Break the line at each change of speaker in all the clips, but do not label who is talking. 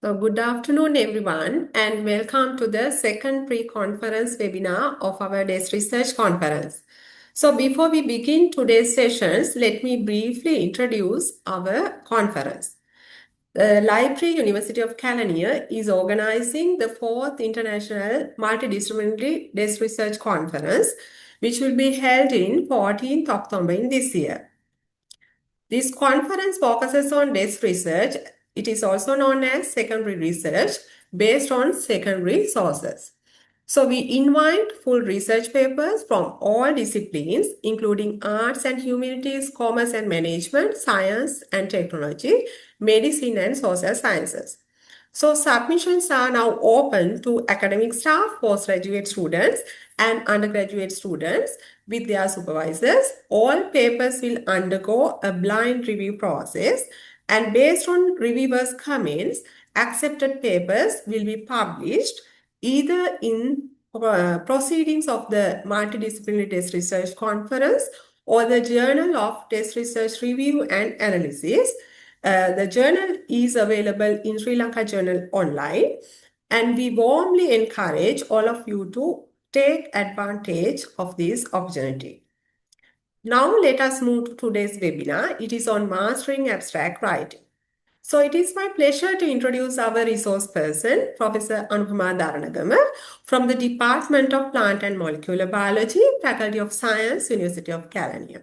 So good afternoon, everyone, and welcome to the second pre-conference webinar of our DES Research Conference. So before we begin today's sessions, let me briefly introduce our conference. The Library University of Kelaniya is organizing the 4th International Multidisciplinary DES Research Conference, which will be held in 14th October in this year. This conference focuses on desk research. It is also known as secondary research based on secondary sources. So we invite full research papers from all disciplines, including arts and humanities, commerce and management, science and technology, medicine and social sciences. So submissions are now open to academic staff, postgraduate students, and undergraduate students with their supervisors. All papers will undergo a blind review process, and based on reviewers' comments, accepted papers will be published either in Proceedings of the Multidisciplinary Test Research Conference or the Journal of Test Research Review and Analysis. The journal is available in Sri Lanka Journal online, and we warmly encourage all of you to take advantage of this opportunity. Now let us move to today's webinar. It is on mastering abstract writing. So it is my pleasure to introduce our resource person, Professor Anupama Daranagama from the Department of Plant and Molecular Biology, Faculty of Science, University of Kelaniya.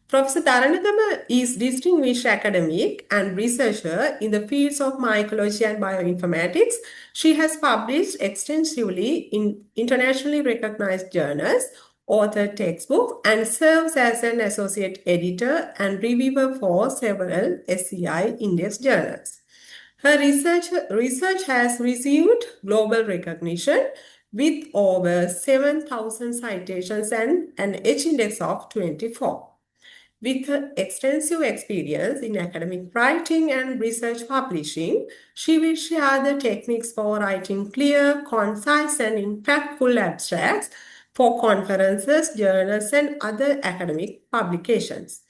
Professor Daranagama is distinguished academic and researcher in the fields of mycology and bioinformatics. She has published extensively in internationally recognized journals, authored textbooks, and serves as an associate editor and reviewer for several SCI index journals. Her research has received global recognition with over 7,000 citations and an H-index of 24. With her extensive experience in academic writing and research publishing, she will share the techniques for writing clear, concise, and impactful abstracts for conferences, journals, and other academic publications.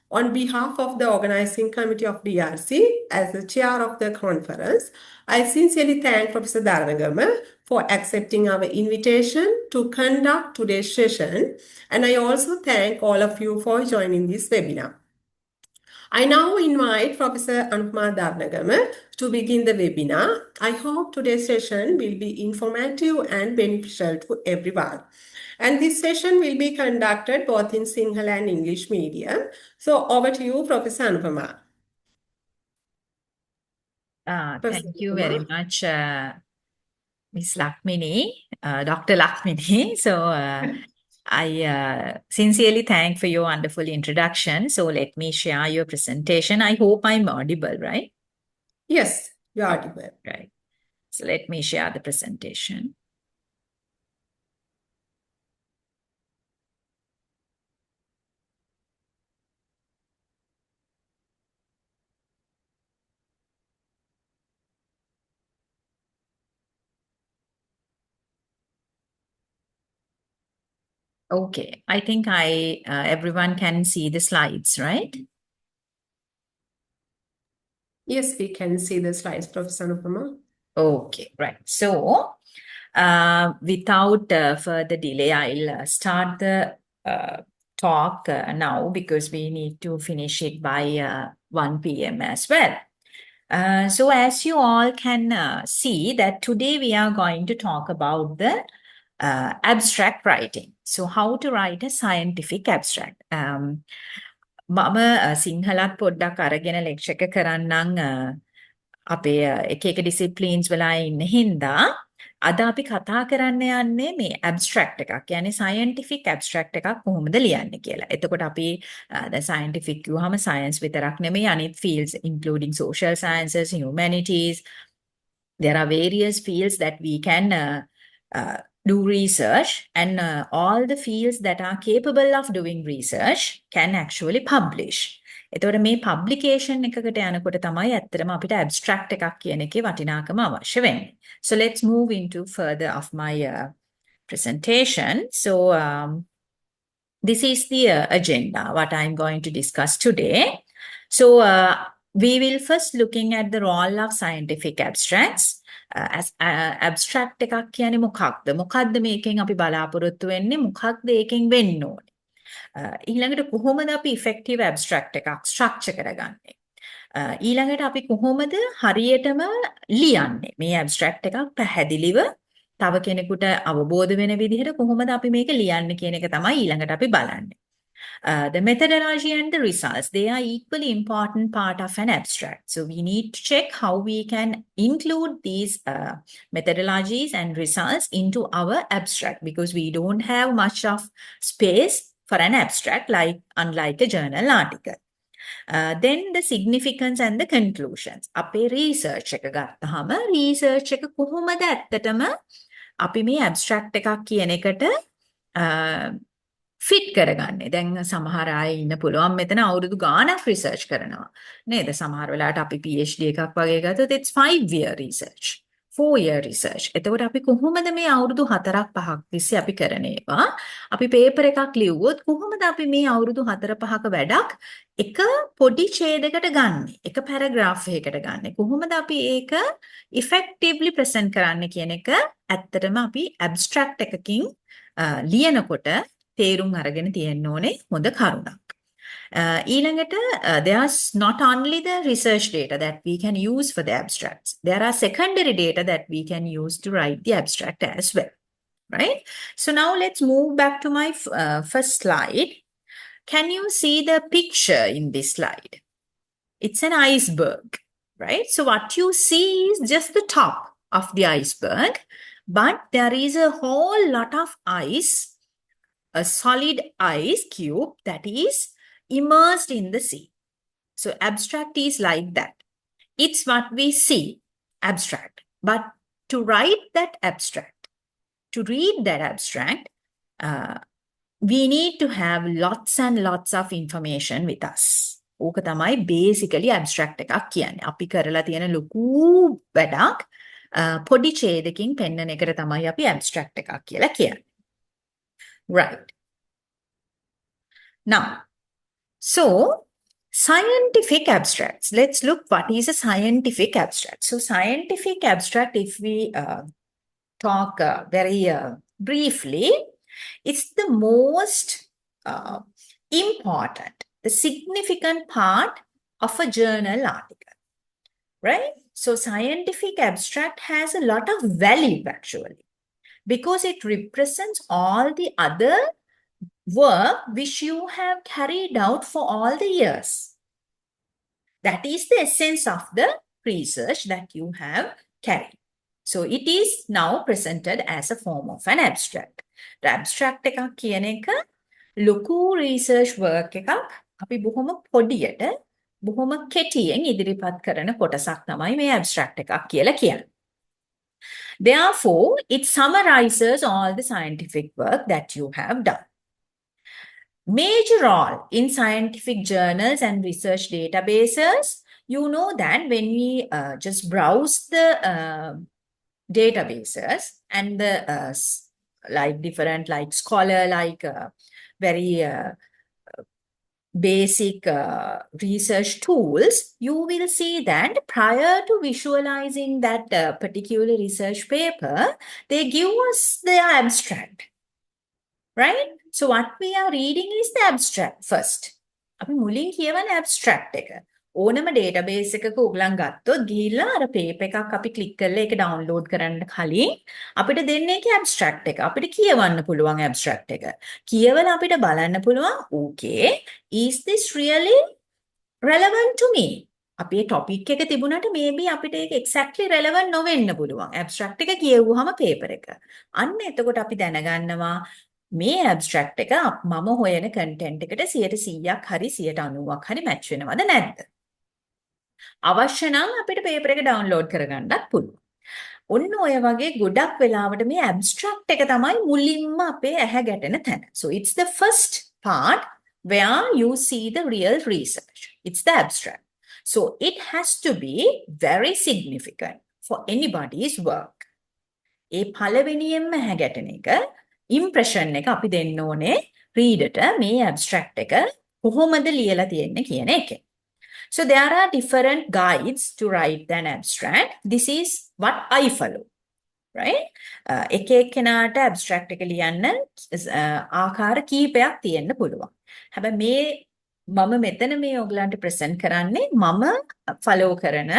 On behalf of the organizing committee of DRC, as the chair of the conference, I sincerely thank Professor Daranagama for accepting our invitation to conduct today's session, and I also thank all of you for joining this webinar. I now invite Professor Anupama Daranagama to begin the webinar. I hope today's session will be informative and beneficial to everyone. And this session will be conducted both in Sinhala and English medium. So over to you, Professor Anupama.
Thank you very much, Ms. Lakmini, Dr. Lakmini. So I sincerely thank for your wonderful introduction. So let me share your presentation. I hope I'm audible, right?
Yes, you're audible.
Right. So let me share the presentation. Okay, I think everyone can see the slides, right?
Yes, we can see the slides, Professor Anupama.
Okay, right. So without further delay, I'll start the talk now because we need to finish it by 1 p.m. as well. So as you all can see that today we are going to talk about the abstract writing. So how to write a scientific abstract. මම සිංහලත් පොඩ්ඩක් අරගෙන lecture එක කරන්නම් අපේ එක එක ඩිසිප්ලින්ස් වල ඉන්න හින්දා අද අපි කතා කරන්න යන්නේ මේ ඇබ්ස්ට්‍රැක්ට් එකක්. කියන්නේ සයන්ටිෆික් ඇබ්ස්ට්‍රැක්ට් එකක් කොහොමද ලියන්නේ කියලා. එතකොට අපි the scientific කිව්වහම science විතරක් නෙමෙයි අනිත් fields including social sciences, humanities. There are various fields that we can do research, and all the fields that are capable of doing research can actually publish. එතකොට මේ publication එකකට යනකොට තමයි ඇත්තටම අපිට abstract එකක් කියන එකේ වටිනාකම අවශ්‍ය වෙන්නේ. So let's move into further of my presentation. So this is the agenda, what I'm going to discuss today. So we will first looking at the role of scientific abstracts. As abstract එකක් කියන්නේ මොකක්ද? මොකක්ද මේකෙන් අපි බලාපොරොත්තු වෙන්නේ? මොකක්ද ඒකෙන් වෙන්න ඕනේ? ඊළඟට කොහොමද අපි effective abstract එකක් structure කරගන්නේ? ඊළඟට අපි කොහොමද හරියටම ලියන්නේ? මේ abstract එකක් පැහැදිලිව තව කෙනෙකුට අවබෝධ වෙන විදිහට කොහොමද අපි මේක ලියන්නේ කියන එක තමයි ඊළඟට අපි බලන්නේ. The methodology and the results, they are equally important part of an abstract. So we need to check how we can include these methodologies and results into our abstract because we don't have much of space for an abstract unlike a journal article. Then the significance and the conclusions. අපේ research එක ගත්තාම research එක කොහොමද ඇත්තටම අපි මේ abstract එකක් කියන එකට fit කරගන්නේ. දැන් සමහර අය ඉන්න පුළුවන් මෙතන අවුරුදු ගාණක් research කරනවා. නේද? සමහර වෙලාවට අපි PhD එකක් වගේ ගත්තොත් it's 5-year research. 4-year research. එතකොට අපි කොහොමද මේ අවුරුදු 4-5ක් තිස්සේ අපි කරන ඒවා අපි පේපර් එකක් ලිව්වොත් කොහොමද අපි මේ අවුරුදු 4-5ක වැඩක් එක පොඩි ඡේදයකට ගන්නෙ එක පැරග්‍රාෆ් එකකට ගන්නෙ කොහොමද අපි ඒක effectively present කරන්න කියන එක ඇත්තටම අපි abstract එකකින් ලියනකොට තේරුම් අරගෙන තියෙන්න ඕනේ හොඳ කරුණක්. ඊළඟට there's not only the research data that we can use for the abstracts. There are secondary data that we can use to write the abstract as well. Right? So now let's move back to my first slide. Can you see the picture in this slide? It's an iceberg, right? So what you see is just the top of the iceberg, but there is a whole lot of ice, a solid ice cube that is immersed in the sea. So abstract is like that. It's what we see, abstract. But to write that abstract, to read that abstract, we need to have lots and lots of information with us. ඕක තමයි basically abstract එකක් කියන්නේ. අපි කරලා තියෙන ලොකු වැඩක් පොඩි ඡේදකින් පෙන්වන එකට තමයි අපි abstract එකක් කියලා කියන්නේ. Right. Now, so scientific abstracts. Let's look what is a scientific abstract. So scientific abstract, if we talk very briefly, it's the most important, the significant part of a journal article, right? So scientific abstract has a lot of value actually because it represents all the other work which you have carried out for all the years. That is the essence of the research that you have carried. So it is now presented as a form of an abstract. The abstract එකක් කියන එක ලොකු research work එකක් අපි බොහොම පොඩියට බොහොම කෙටියෙන් ඉදිරිපත් කරන කොටසක් තමයි මේ abstract එකක් කියලා කියන්නේ. Therefore, it summarizes all the scientific work that you have done. Major role in scientific journals and research databases, you know that when we just browse the databases and the like different like Scholar, like very basic research tools, you will see that prior to visualizing that particular research paper, they give us the abstract, right? So what we are reading is the abstract first. අපි මුලින් කියවන abstract එක. ඕනම database එකක උගලන් ගත්තොත් ගිහිල්ලා අර paper එකක් අපි click කරලා ඒක download කරන්න කලින් අපිට දෙන්නේ ඒකේ abstract එක. අපිට කියවන්න පුළුවන් abstract එක. කියවලා අපිට බලන්න පුළුවන් okay, is this really relevant to me? අපි මේ topic එක තිබුණාට maybe අපිට ඒක exactly relevant නොවෙන්න පුළුවන්. abstract එක කියවුවාම paper එක. අන්න එතකොට අපි දැනගන්නවා මේ abstract එක මම හොයන content එකට 100%ක් හරි 90%ක් හරි match වෙනවද නැද්ද? අවශ්‍ය නම් අපිට paper එක download කරගන්නත් පුළුවන්. ඔන්න ඔය වගේ ගොඩක් වෙලාවට මේ abstract එක තමයි මුලින්ම අපේ ඇහැ ගැටෙන තැන. So it's the first part where you see the real research. It's the abstract. So it has to be very significant for anybody's work. ඒ පළවෙනියෙන්ම ඇහැ ගැටෙන එක impression එක අපි දෙන්න ඕනේ reader ට මේ abstract එක කොහොමද ලියලා තියෙන්නේ කියන එක. So there are different guides to write an abstract. This is what I follow, right? එක එක්කෙනාට abstract එක ලියන්න ආකාර කීපයක් තියෙන්න පුළුවන්. හැබැයි මේ මම මෙතන මේ ඔයගලන්ට present කරන්නේ මම follow කරන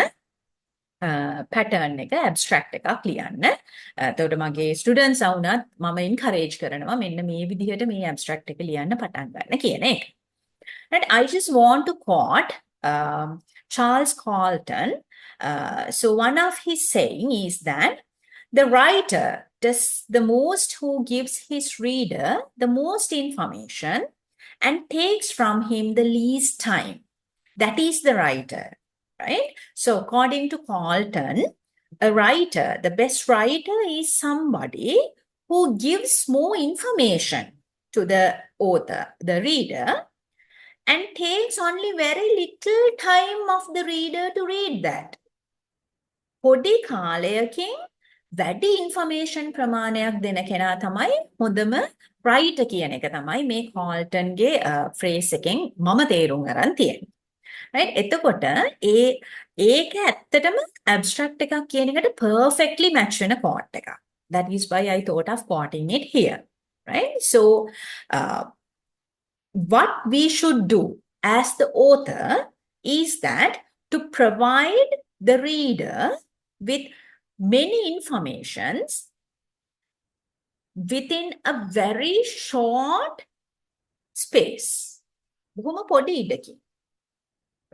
pattern එක abstract එකක් ලියන්න. එතකොට මගේ students වුණත් මම encourage කරනවා මෙන්න මේ විදිහට මේ abstract එක ලියන්න පටන් ගන්න කියන එක. Right? I just want to quote Charles Colton. So one of his saying is that the writer does the most who gives his reader the most information and takes from him the least time. That is the writer, right? So according to Colton, a writer, the best writer is somebody who gives more information to the author, the reader, and takes only very little time of the reader to read that. පොඩි කාලයකින් වැඩි information ප්‍රමාණයක් දෙන කෙනා තමයි හොඳම writer කියන එක තමයි මේ කාල්ටන්ගේ phrase එකෙන් මම තේරුම් අරන් තියෙන්නේ. right? එතකොට ඒක ඇත්තටම abstract එකක් කියන එකට perfectly match වෙන quote එකක්. That is why I thought of quoting it here. Right? So what we should do as the author is that to provide the reader with many informations within a very short space. බොහොම පොඩි ඉඩකින්.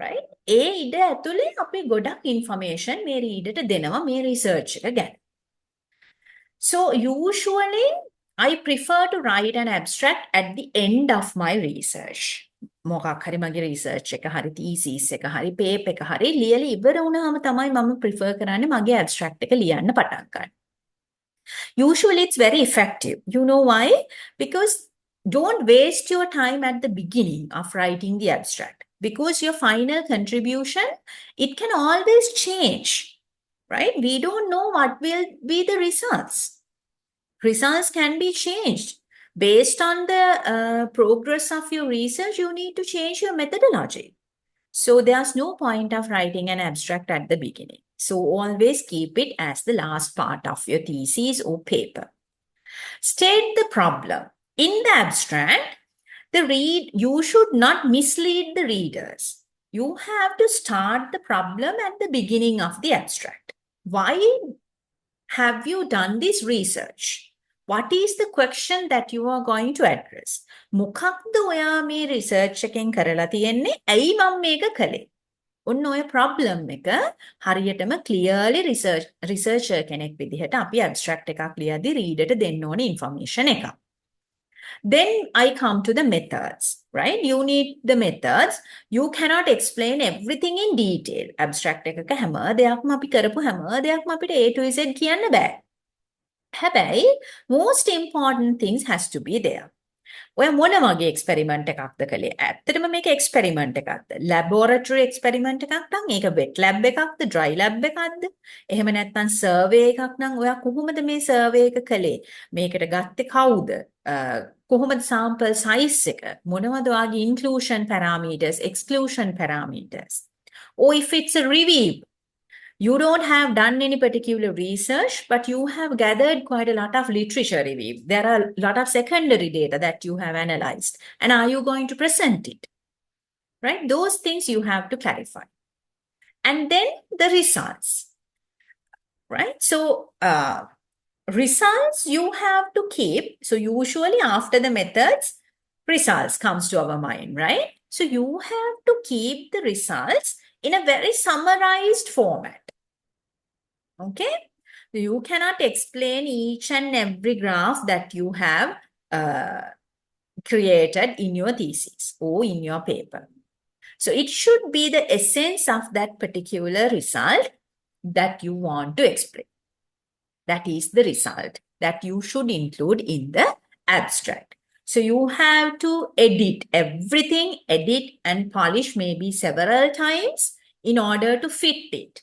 right? ඒ ඉඩ ඇතුලේ අපි ගොඩක් information මේ readerට දෙනවා මේ research එක ගැන. So usually I prefer to write an abstract at the end of my research. මොකක් හරි මගේ research එක හරි thesis එක හරි paper එක හරි ලියලා ඉවර වුණාම තමයි මම prefer කරන්නේ මගේ abstract එක ලියන්න පටන් ගන්න. Usually it's very effective. You know why? Because don't waste your time at the beginning of writing the abstract. Because your final contribution, it can always change. Right? We don't know what will be the results. Results can be changed. Based on the progress of your research, you need to change your methodology. So there's no point of writing an abstract at the beginning. So always keep it as the last part of your thesis or paper. State the problem. In the abstract, you should not mislead the readers. You have to start the problem at the beginning of the abstract. Why have you done this research? What is the question that you are going to address? මොකක්ද ඔයා මේ research එකෙන් කරලා තියෙන්නේ? ඇයි මම මේක කළේ? ඔන්න ඔය problem එක හරියටම clearly researcher කෙනෙක් විදිහට අපි abstract එකක් ලියද්දී readerට දෙන්න ඕනේ information එකක්. Then I come to the methods, right? You need the methods. You cannot explain everything in detail. Abstract එකක හැම දෙයක්ම අපි කරපු හැම දෙයක්ම අපිට A to Z කියන්න බෑ. හැබැයි most important things has to be there. ඔය මොන වගේ experiment එකක්ද කළේ? ඇත්තටම මේක experiment එකක්ද? Laboratory experiment එකක් නම් ඒක wet lab එකක්ද? Dry lab එකක්ද? එහෙම නැත්නම් survey එකක් නම් ඔයා කොහොමද මේ survey එක කළේ? මේකට ගත්තේ කවුද? කොහොමද sample size එක? මොනවද ඔයාගේ inclusion parameters, exclusion parameters? Or if it's a review, you don't have done any particular research, but you have gathered quite a lot of literature review. There are a lot of secondary data that you have analyzed. And are you going to present it? Right? Those things you have to clarify. And then the results. Right? So, results you have to keep. So, usually after the methods, results comes to our mind, right? So, you have to keep the results in a very summarized format. Okay? You cannot explain each and every graph that you have created in your thesis or in your paper. So it should be the essence of that particular result that you want to explain. That is the result that you should include in the abstract. So you have to edit everything, edit and polish maybe several times in order to fit it.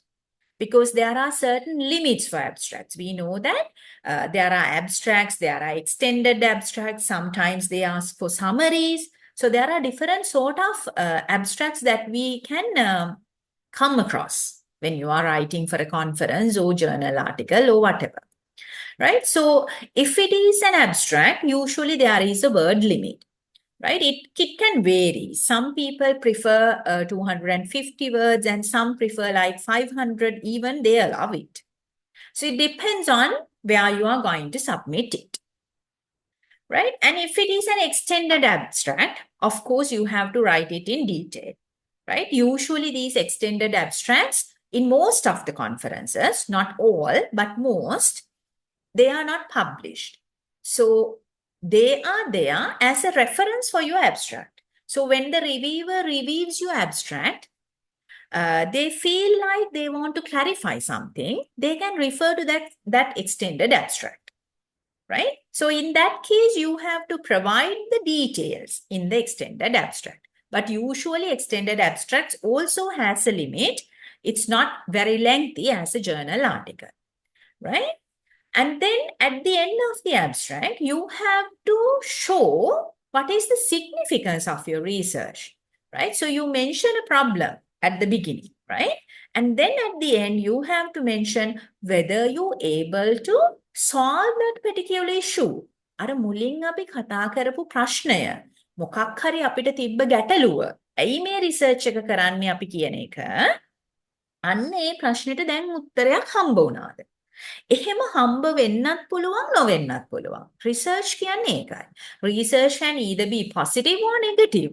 Because there are certain limits for abstracts. We know that there are abstracts, there are extended abstracts. Sometimes they ask for summaries. So there are different sort of abstracts that we can come across when you are writing for a conference or journal article or whatever, right? So if it is an abstract, usually there is a word limit, right? It can vary. Some people prefer 250 words and some prefer like 500, even they allow it. So it depends on where you are going to submit it, right? And if it is an extended abstract, of course, you have to write it in detail, right? Usually these extended abstracts in most of the conferences, not all, but most, they are not published. So they are there as a reference for your abstract. So when the reviewer reviews your abstract, they feel like they want to clarify something, they can refer to that extended abstract, right? So in that case, you have to provide the details in the extended abstract. But usually extended abstracts also has a limit. It's not very lengthy as a journal article, right? And then at the end of the abstract, you have to show what is the significance of your research, right? So you mention a problem at the beginning, right? And then at the end, you have to mention whether you're able to solve that particular issue. අර මුලින් අපි කතා කරපු ප්‍රශ්නය මොකක් හරි අපිට තිබ්බ ගැටලුව ඇයි මේ රිසර්ච් එක කරන්නේ අපි කියන එක අන්න ඒ ප්‍රශ්නෙට දැන් උත්තරයක් හම්බ වුණාද? එහෙම හම්බ වෙන්නත් පුළුවන් නොවෙන්නත් පුළුවන්. Research කියන්නේ ඒකයි. Research can either be positive or negative.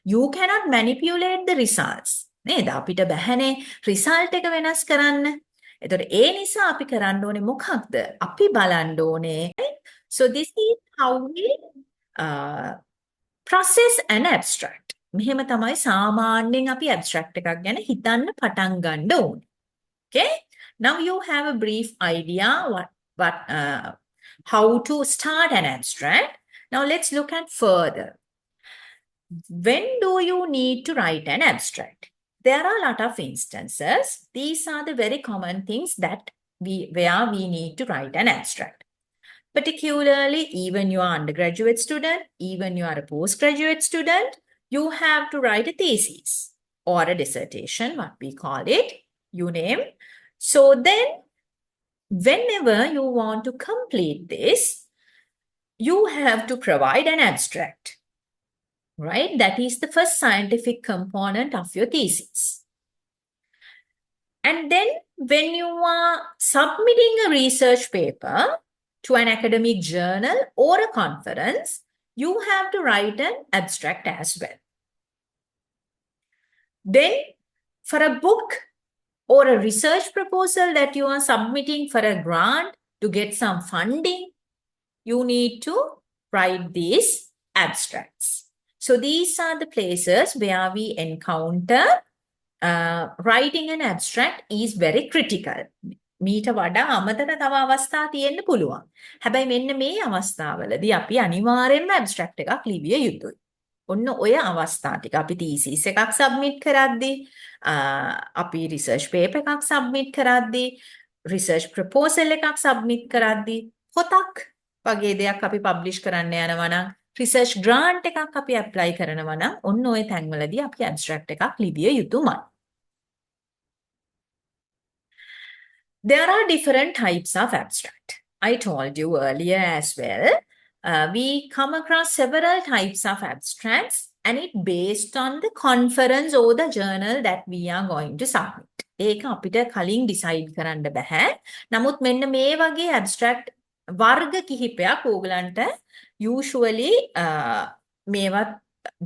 You cannot manipulate the results. නේද? අපිට බැහැනේ result එක වෙනස් කරන්න. එතකොට ඒ නිසා අපි කරන්න ඕනේ මොකක්ද? අපි බලන්න ඕනේ. So this is how we process an abstract. මෙහෙම තමයි සාමාන්‍යයෙන් අපි abstract එකක් ගැන හිතන්න පටන් ගන්න ඕනේ. Okay? Now you have a brief idea how to start an abstract. Now let's look at further. When do you need to write an abstract? There are a lot of instances. These are the very common things that where we need to write an abstract. Particularly, even you are undergraduate student, even you are a postgraduate student, you have to write a thesis or a dissertation, what we call it, you name. So then, whenever you want to complete this, you have to provide an abstract, right? That is the first scientific component of your thesis. And then when you are submitting a research paper to an academic journal or a conference, you have to write an abstract as well. Then for a book or a research proposal that you are submitting for a grant to get some funding, you need to write these abstracts. So these are the places where we encounter writing an abstract is very critical. මීට වඩා අමතර තව අවස්ථා තියෙන්න පුළුවන්. හැබැයි මෙන්න මේ අවස්ථාවලදී අපි අනිවාර්යෙන්ම abstract එකක් ලිවිය යුතුයි. ඔන්න ඔය අවස්ථා ටික අපි thesis එකක් submit කරද්දී අපි research paper එකක් submit කරද්දී research proposal එකක් submit කරද්දී පොතක් වගේ දෙයක් අපි publish කරන්න යනවා නම් research grant එකක් අපි apply කරනවා නම් ඔන්න ඔය තැන්වලදී අපි abstract එකක් ලිවිය යුතුමයි. There are different types of abstract. I told you earlier as well. We come across several types of abstracts and it based on the conference or the journal that we are going to submit. ඒක අපිට කලින් decide කරන්න බෑ. නමුත් මෙන්න මේ වගේ abstract වර්ග කිහිපයක් ඕගලන්ට usually මේවා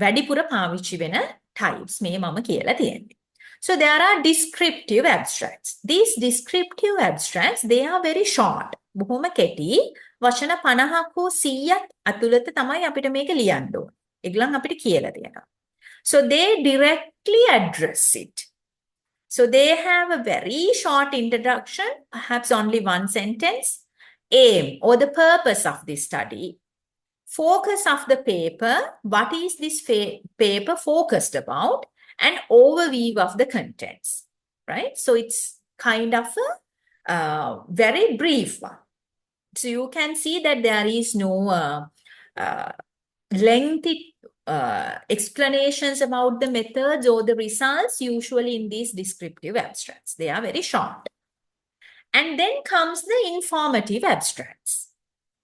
වැඩිපුර පාවිච්චි වෙන types මේ මම කියලා තියෙන්නේ. So there are descriptive abstracts. These descriptive abstracts, they are very short. බොහොම කෙටි. වචන 50ක් හෝ 100ක් අතුලත තමයි අපිට මේක ලියන්න ඕනේ. ඒගොල්ලන් අපිට කියලා දෙනවා. So they directly address it. So they have a very short introduction, perhaps only one sentence, aim or the purpose of this study, focus of the paper, what is this paper focused about, and overview of the contents, right? So it's kind of a very brief one. So you can see that there is no lengthy explanations about the methods or the results usually in these descriptive abstracts. They are very short. And then comes the informative abstracts,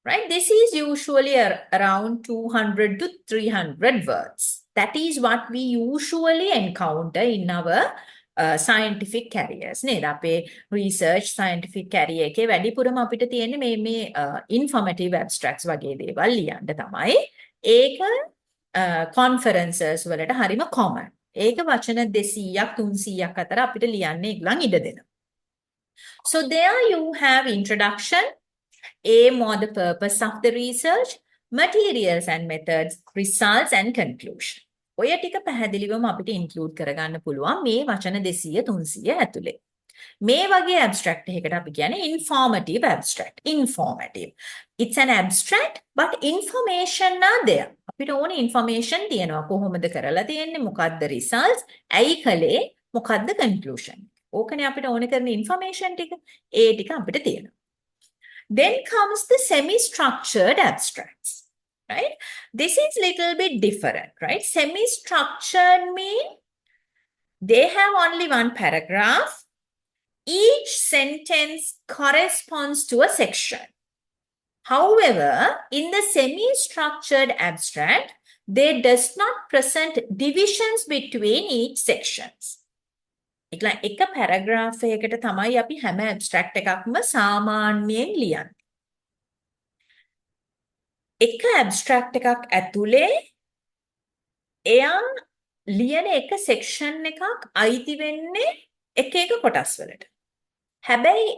right? This is usually around 200 to 300 words. That is what we usually encounter in our scientific careers. නේද? අපේ research scientific career එකේ වැඩිපුරම අපිට තියෙන්නේ මේ informative abstracts වගේ දේවල් ලියන්න තමයි. ඒක conferences වලට හරිම common. ඒක වචන 200ක් 300ක් අතර අපිට ලියන්න ඒගොල්ලන් ඉඩ දෙනවා. So there you have introduction, aim or the purpose of the research, materials and methods, results and conclusion. ඔය ටික පැහැදිලිවම අපිට include කරගන්න පුළුවන් මේ වචන 200 300 ඇතුලේ. මේ වගේ abstract එකකට අපි කියන්නේ informative abstract. Informative. It's an abstract but information are there. අපිට ඕනේ information තියෙනවා. කොහොමද කරලා තියෙන්නේ? මොකක්ද results? ඇයි කළේ? මොකක්ද conclusion? ඕකනේ අපිට ඕනේ කරන information ටික. ඒ ටික අපිට තියෙනවා. Then comes the semi-structured abstracts, right? This is little bit different, right? Semi-structured mean they have only one paragraph. Each sentence corresponds to a section. However, in the semi-structured abstract, they does not present divisions between each sections. එක paragraph එකකට තමයි අපි හැම abstract එකක්ම සාමාන්‍යයෙන් ලියන්නේ. එක abstract එකක් ඇතුලේ එයා ලියන එක සෙක්ෂන් එකක් අයිති වෙන්නේ එක එක කොටස් වලට. හැබැයි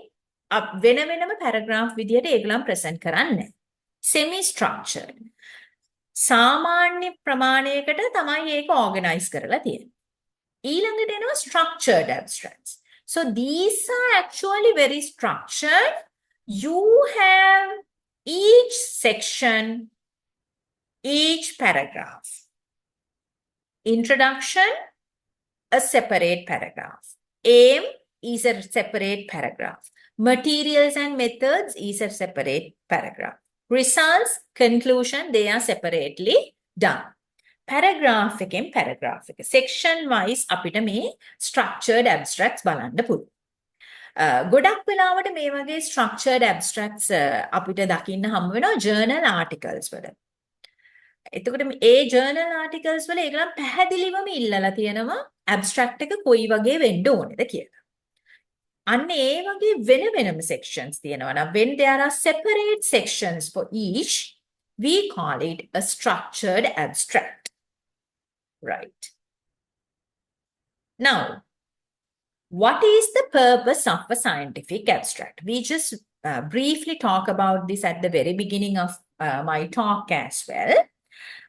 වෙන වෙනම පැරග්‍රාෆ් විදියට ඒගොල්ලන් ප්‍රසන්ට් කරන්නේ. semi structured. සාමාන්‍ය ප්‍රමාණයකට තමයි ඒක ඕගනයිස් කරලා තියෙන්නේ. ඊළඟට එනවා structured abstracts. So these are actually very structured. You have each section, each paragraph. Introduction, a separate paragraph. Aim is a separate paragraph. Materials and methods is a separate paragraph. Results, conclusion, they are separately done. Paragraph එකෙන් paragraph එක section wise අපිට මේ structured abstracts බලන්න පුළුවන්. ගොඩක් වෙලාවට මේ වගේ structured abstracts අපිට දකින්න හම්බ වෙනවා journal articles වල. එතකොට මේ journal articles වල ඒගොල්ලන් පැහැදිලිවම ඉල්ලලා තියෙනවා abstract එක කොයි වගේ වෙන්න ඕනේද කියලා. අන්න ඒ වගේ වෙනම sections තියෙනවා. Now when there are separate sections for each, we call it a structured abstract. Right. Now, what is the purpose of a scientific abstract? We just briefly talk about this at the very beginning of my talk as well.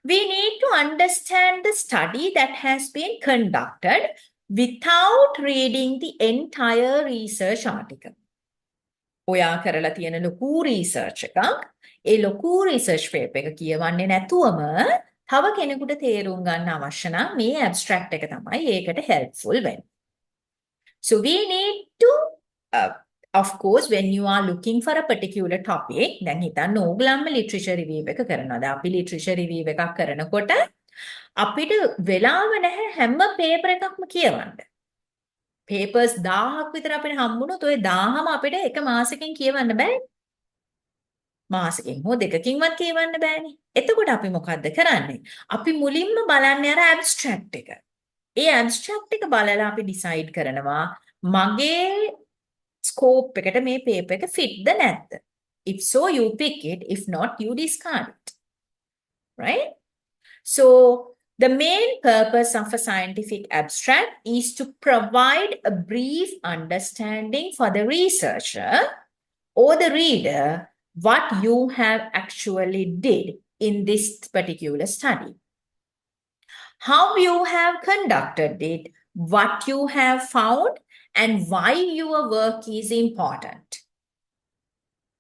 We need to understand the study that has been conducted without reading the entire research article. ඔයා කරලා තියෙන ලොකු research එකක්, ඒ ලොකු research paper එක කියවන්නේ නැතුවම තව කෙනෙකුට තේරුම් ගන්න අවශ්‍ය නම් මේ abstract එක තමයි ඒකට helpful වෙන්නේ. So we need to, of course, when you are looking for a particular topic, දැන් හිතන්න ඕගලම්ම literature review එක කරනවා. දැන් අපි literature review එකක් කරනකොට අපිට වෙලාව නැහැ හැම paper එකක්ම කියවන්න. Papers 1000ක් විතර අපිට හම්බුනොත් ඔය 1000ම අපිට එක මාසෙකින් කියවන්න බෑ. මාසෙකින් හෝ දෙකකින්වත් කියවන්න බෑනේ. එතකොට අපි මොකද්ද කරන්නේ? අපි මුලින්ම බලන්නේ අර abstract එක. ඒ abstract එක බලලා අපි decide කරනවා මගේ scope එකට මේ paper එක fitද නැද්ද? If so, you pick it. If not, you discard it. Right? So, the main purpose of a scientific abstract is to provide a brief understanding for the researcher or the reader what you have actually did in this particular study. How you have conducted it, what you have found, and why your work is important.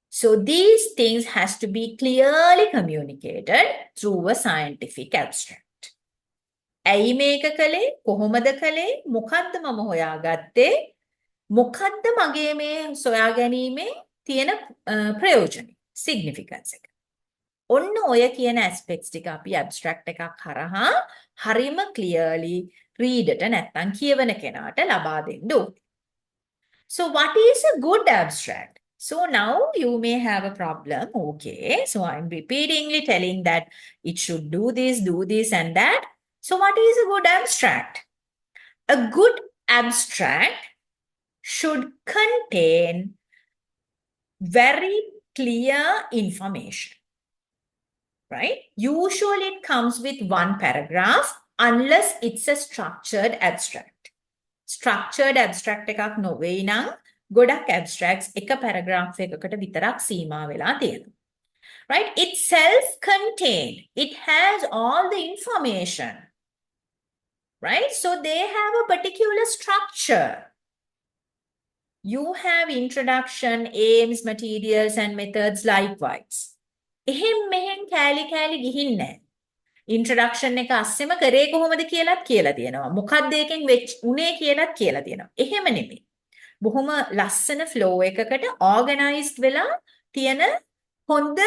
So these things has to be clearly communicated through a scientific abstract. ඇයි මේක කළේ? කොහොමද කළේ? මොකද්ද මම හොයාගත්තේ? මොකද්ද මගේ මේ සොයා ගැනීමේ තියෙන ප්‍රයෝජන, significance එක. ඔන්න ඔය කියන aspects ටික අපි abstract එකක් හරහා හරිම clearly reader ට නැත්තම් කියවන කෙනාට ලබා දෙන්න ඕනේ. So what is a good abstract? So now you may have a problem. Okay, so I'm repeatedly telling that it should do this and that. So what is a good abstract? A good abstract should contain very clear information, right? Usually it comes with one paragraph unless it's a structured abstract. Structured abstract එකක් නොවේ නම් ගොඩක් abstracts එක paragraph එකකට විතරක් සීමා වෙලා තියෙනවා. Right? It's self-contained. It has all the information. Right? So they have a particular structure. You have introduction, aims, materials, and methods likewise. එහෙන් මෙහෙන් කෑලි ගිහින් නැහැ. ඉන්ට්‍රොඩක්ෂන් එක අස්සෙම කරේ කොහොමද කියලාත් කියලා තියෙනවා. මොකක්ද ඒකෙන් උනේ කියලාත් කියලා තියෙනවා. එහෙම නෙමෙයි. බොහොම ලස්සන ෆ්ලෝ එකකට ඕගනයිස්ඩ් වෙලා තියෙන හොඳ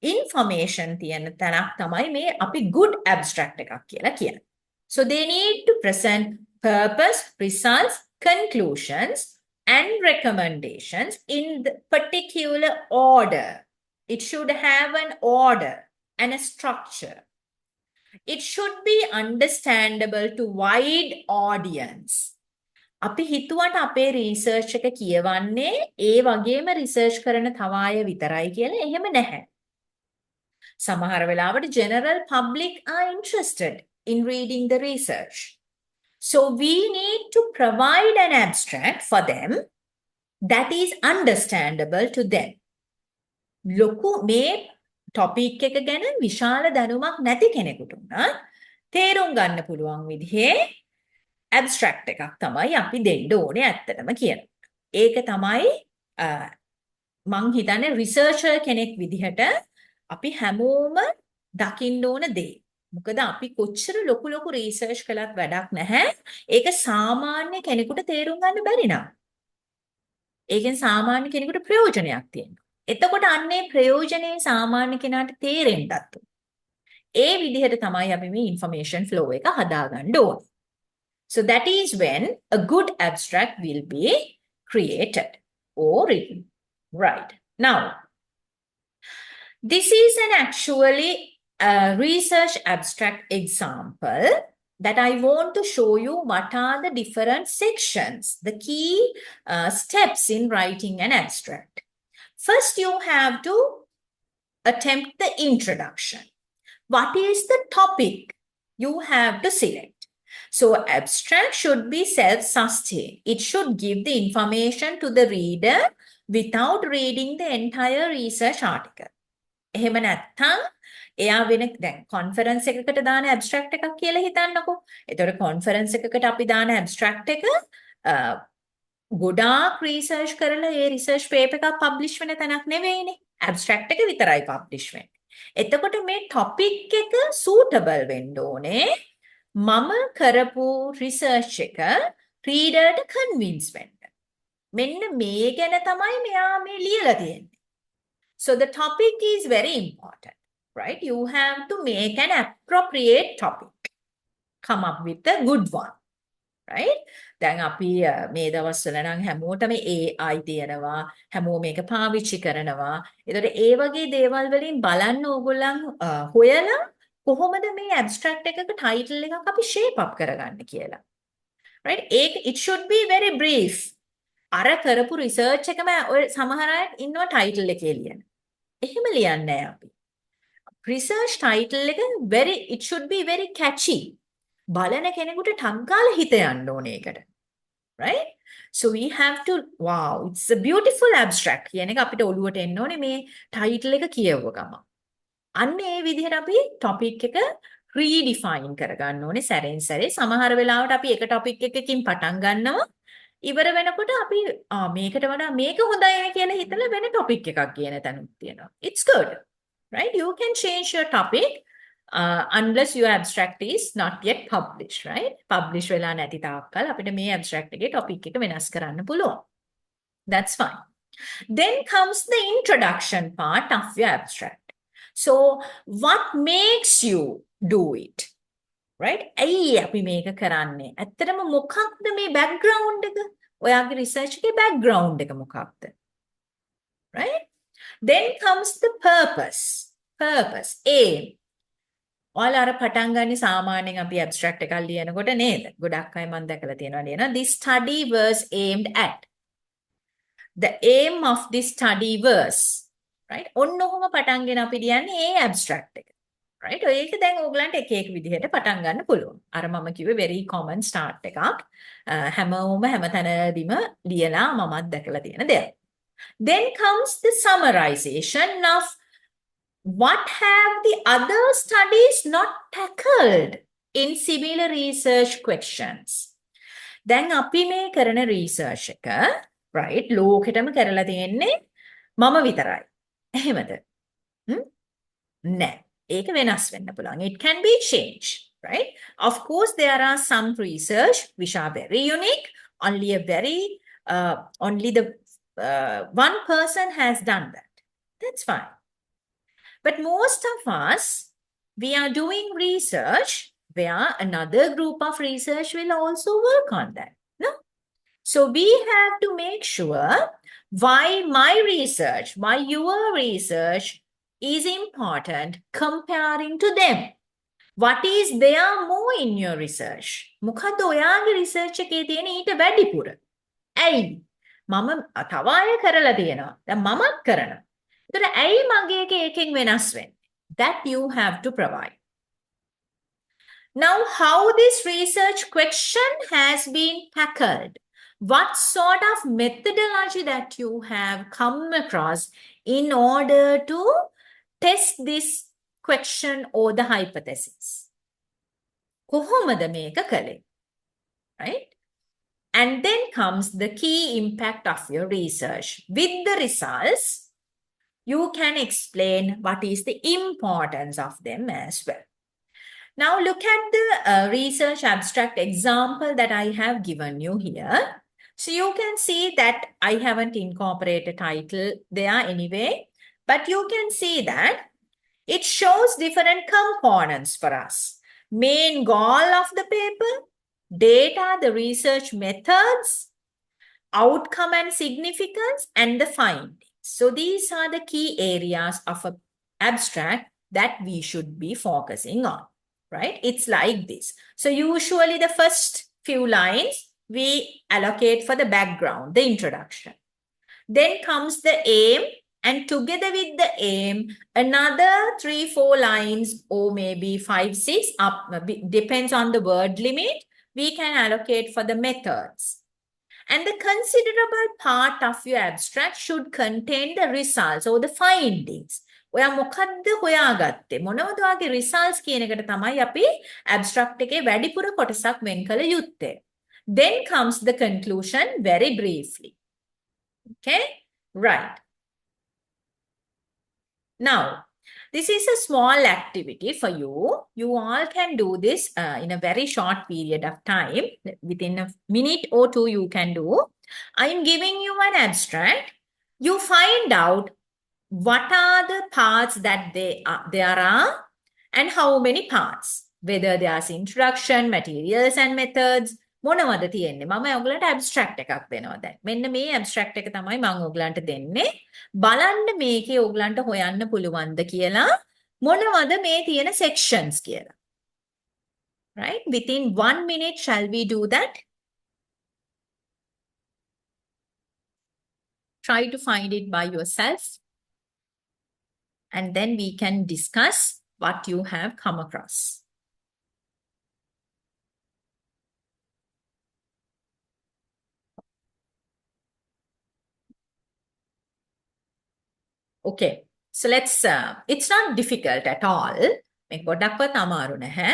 ඉන්ෆර්මේෂන් තියෙන තැනක් තමයි මේ අපි good abstract එකක් කියලා කියන්නේ. So they need to present purpose, results, conclusions and recommendations in the particular order. It should have an order and a structure. It should be understandable to wide audience. අපි හිතුවට අපේ research එක කියවන්නේ ඒ වගේම research කරන තව අය විතරයි කියලා එහෙම නැහැ. සමහර වෙලාවට general public are interested in reading the research. So we need to provide an abstract for them that is understandable to them. ලොකු මේ ටොපික් එක ගැන විශාල දැනුමක් නැති කෙනෙකුට උනත් තේරුම් ගන්න පුළුවන් විදිහේ abstract එකක් තමයි අපි දෙන්න ඕනේ ඇත්තටම කියනවා. ඒක තමයි මං හිතන්නේ රිසර්චර් කෙනෙක් විදිහට අපි හැමෝම දකින්න ඕන දේ. මොකද අපි කොච්චර ලොකු රිසර්ච් කළත් වැඩක් නැහැ. ඒක සාමාන්‍ය කෙනෙකුට තේරුම් ගන්න බැරි නම්. ඒකෙන් සාමාන්‍ය කෙනෙකුට ප්‍රයෝජනයක් තියෙනවා. එතකොට අන්නේ ප්‍රයෝජනේ සාමාන්‍ය කෙනාට තේරෙන්නත් ඒ විදිහට තමයි අපි මේ information flow එක හදාගන්න ඕනේ. So that is when a good abstract will be created or written. Right. Now, this is an actually research abstract example that I want to show you what are the different sections, the key steps in writing an abstract. First, you have to attempt the introduction. What is the topic? You have to select. So, abstract should be self-sustained. It should give the information to the reader without reading the entire research article. එහෙම නැත්නම් එයා වෙන දැන් conference එකකට දාන abstract එකක් කියලා හිතන්නකෝ. ඒතකොට conference එකකට අපි දාන abstract එක ගොඩාක් රිසර්ච් කරලා ඒ රිසර්ච් පේපර් එකක් පබ්ලිෂ් වෙන තැනක් නෙවෙයිනේ. ඇබ්ස්ට්‍රැක්ට් එක විතරයි පබ්ලිෂ් වෙන්නේ. එතකොට මේ ටොපික් එක සූටබල් වෙන්න ඕනේ. මම කරපු රිසර්ච් එක රීඩර්ට කන්වින්ස් වෙන්න. මෙන්න මේ ගැන තමයි මෙයා මේ ලියලා තියෙන්නේ. So the topic is very important, right? You have to make an appropriate topic. Come up with a good one. Right? දැන් අපි මේ දවස්වල නම් හැමෝටම AI තියෙනවා හැමෝම මේක පාවිච්චි කරනවා. ඒතකොට ඒ වගේ දේවල් වලින් බලන්න ඕගොල්ලන් හොයලා කොහොමද මේ abstract එකක title එකක් අපි shape up කරගන්න කියලා. Right? it should be very brief. අර කරපු research එකම ඔය සමහර අය ඉන්නවා title එකේ ලියන. එහෙම ලියන්නේ නැහැ අපි. Research title එක it should be very catchy. බලන කෙනෙකුට ටක් ගාලා හිත යන්න ඕනේ ඒකට. Right? So we have to, wow, it's a beautiful abstract. කියන එක අපිට ඔළුවට එන්න ඕනේ මේ title එක කියවුව ගමන්. අන්න ඒ විදිහට අපි topic එක redefine කරගන්න ඕනේ සැරෙන් සැරේ. සමහර වෙලාවට අපි එක topic එකකින් පටන් ගන්නවා. ඉවර වෙනකොට අපි මේකට වඩා මේක හොඳයි කියලා හිතලා වෙන topic එකක් කියන තැනුත් තියෙනවා. It's good. Right? You can change your topic. Unless your abstract is not yet published, right? Publish වෙලා නැති තාක්කල් අපිට මේ abstract එකේ topic එක වෙනස් කරන්න පුළුවන්. That's fine. Then comes the introduction part of your abstract. So what makes you do it? Right? ඇයි අපි මේක කරන්නේ? ඇත්තටම මොකක්ද මේ background එක? ඔයාගේ research එකේ background එක මොකක්ද? Right? Then comes the purpose. Purpose. Aim. ඔයාලා අර පටන් ගන්නේ සාමාන්‍යයෙන් අපි abstract එකක් ලියනකොට නේද? ගොඩක් අය මම දැකලා තියෙනවා ලියනවා. This study was aimed at. The aim of this study was. Right? ඔන්න ඔහොම පටන්ගෙන අපි ලියන්නේ ඒ abstract එක. Right? ඒක දැන් ඕගලන්ට එක එක විදිහට පටන් ගන්න පුළුවන්. අර මම කිව්වේ very common start එකක්. හැමෝම හැමතැනදීම ලියලා මමත් දැකලා තියෙන දෙයක්. Then comes the summarization of what have the other studies not tackled in similar research questions. දැන් අපි මේ කරන research එක right ලෝකෙටම කරලා තියෙන්නේ මම විතරයි. එහෙමද? නෑ. ඒක වෙනස් වෙන්න පුළුවන්. It can be changed, right? Of course, there are some research which are very unique. Only the one person has done that. That's fine. But most of us, we are doing research where another group of research will also work on that. No? So we have to make sure why my research, why your research is important comparing to them. What is there more in your research? මොකද ඔයාගේ research එකේ තියෙන ඊට වැඩිපුර? ඇයි? මම තව අය කරලා තියෙනවා. දැන් මමත් කරනවා. ඒතර ඇයි මගේ එක එකෙන් වෙනස් වෙන්නේ? That you have to provide. Now, how this research question has been tackled? What sort of methodology that you have come across in order to test this question or the hypothesis? කොහොමද මේක කළේ? Right? And then comes the key impact of your research. With the results, you can explain what is the importance of them as well. Now look at the research abstract example that I have given you here. So you can see that I haven't incorporated title there anyway, but you can see that it shows different components for us. Main goal of the paper, data, the research methods, outcome and significance, and the findings. So these are the key areas of an abstract that we should be focusing on, right? It's like this. So usually the first few lines, we allocate for the background, the introduction. Then comes the aim, and together with the aim, another 3-4 lines or maybe 5-6, depends on the word limit, we can allocate for the methods. And the considerable part of your abstract should contain the results or the findings. ඔයා මොකද්ද හොයාගත්තේ? මොනවද ඔයාගේ results කියන එකට තමයි අපි abstract එකේ වැඩිපුර කොටසක් වෙන් කළ යුත්තේ. Then comes the conclusion very briefly. Okay? Right. Now, this is a small activity for you. You all can do this in a very short period of time. Within a minute or two, you can do. I'm giving you an abstract. You find out what are the parts that there are and how many parts. Whether there's introduction, materials and methods. මොනවද තියෙන්නේ? මම ඔයගලන්ට abstract එකක් දෙනවා දැන්. මෙන්න මේ abstract එක තමයි මම ඔයගලන්ට දෙන්නේ. බලන්න මේකේ ඔයගලන්ට හොයන්න පුළුවන්ද කියලා. මොනවද මේ තියෙන sections කියලා. Right? Within 1 minute shall we do that? Try to find it by yourself. And then we can discuss what you have come across. Okay, so let's, it's not difficult at all. මේක ගොඩක්වත් අමාරු නැහැ.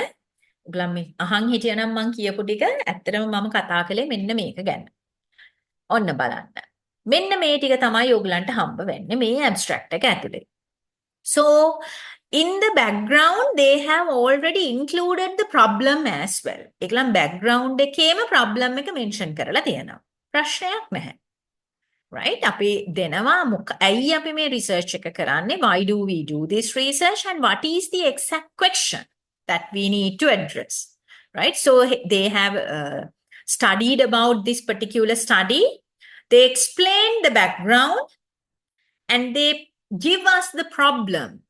ඔයගොල්ලන් මේ අහන් හිටියනම් මම කියපු ටික ඇත්තටම මම කතා කළේ මෙන්න මේක ගැන. ඔන්න බලන්න. මෙන්න මේ ටික තමයි ඔයගොල්ලන්ට හම්බ වෙන්නේ මේ abstract එක ඇතුලේ. So, in the background, they have already included the problem as well. ඒගොල්ලන් background එකේම problem එක mention කරලා තියෙනවා. ප්‍රශ්නයක් නැහැ. right? අපි දෙනවා ඇයි අපි මේ research එක කරන්නේ? Why do we do this research? And what is the exact question that we need to address, right? So they have studied about this particular study. They explain the background and they give us the problem,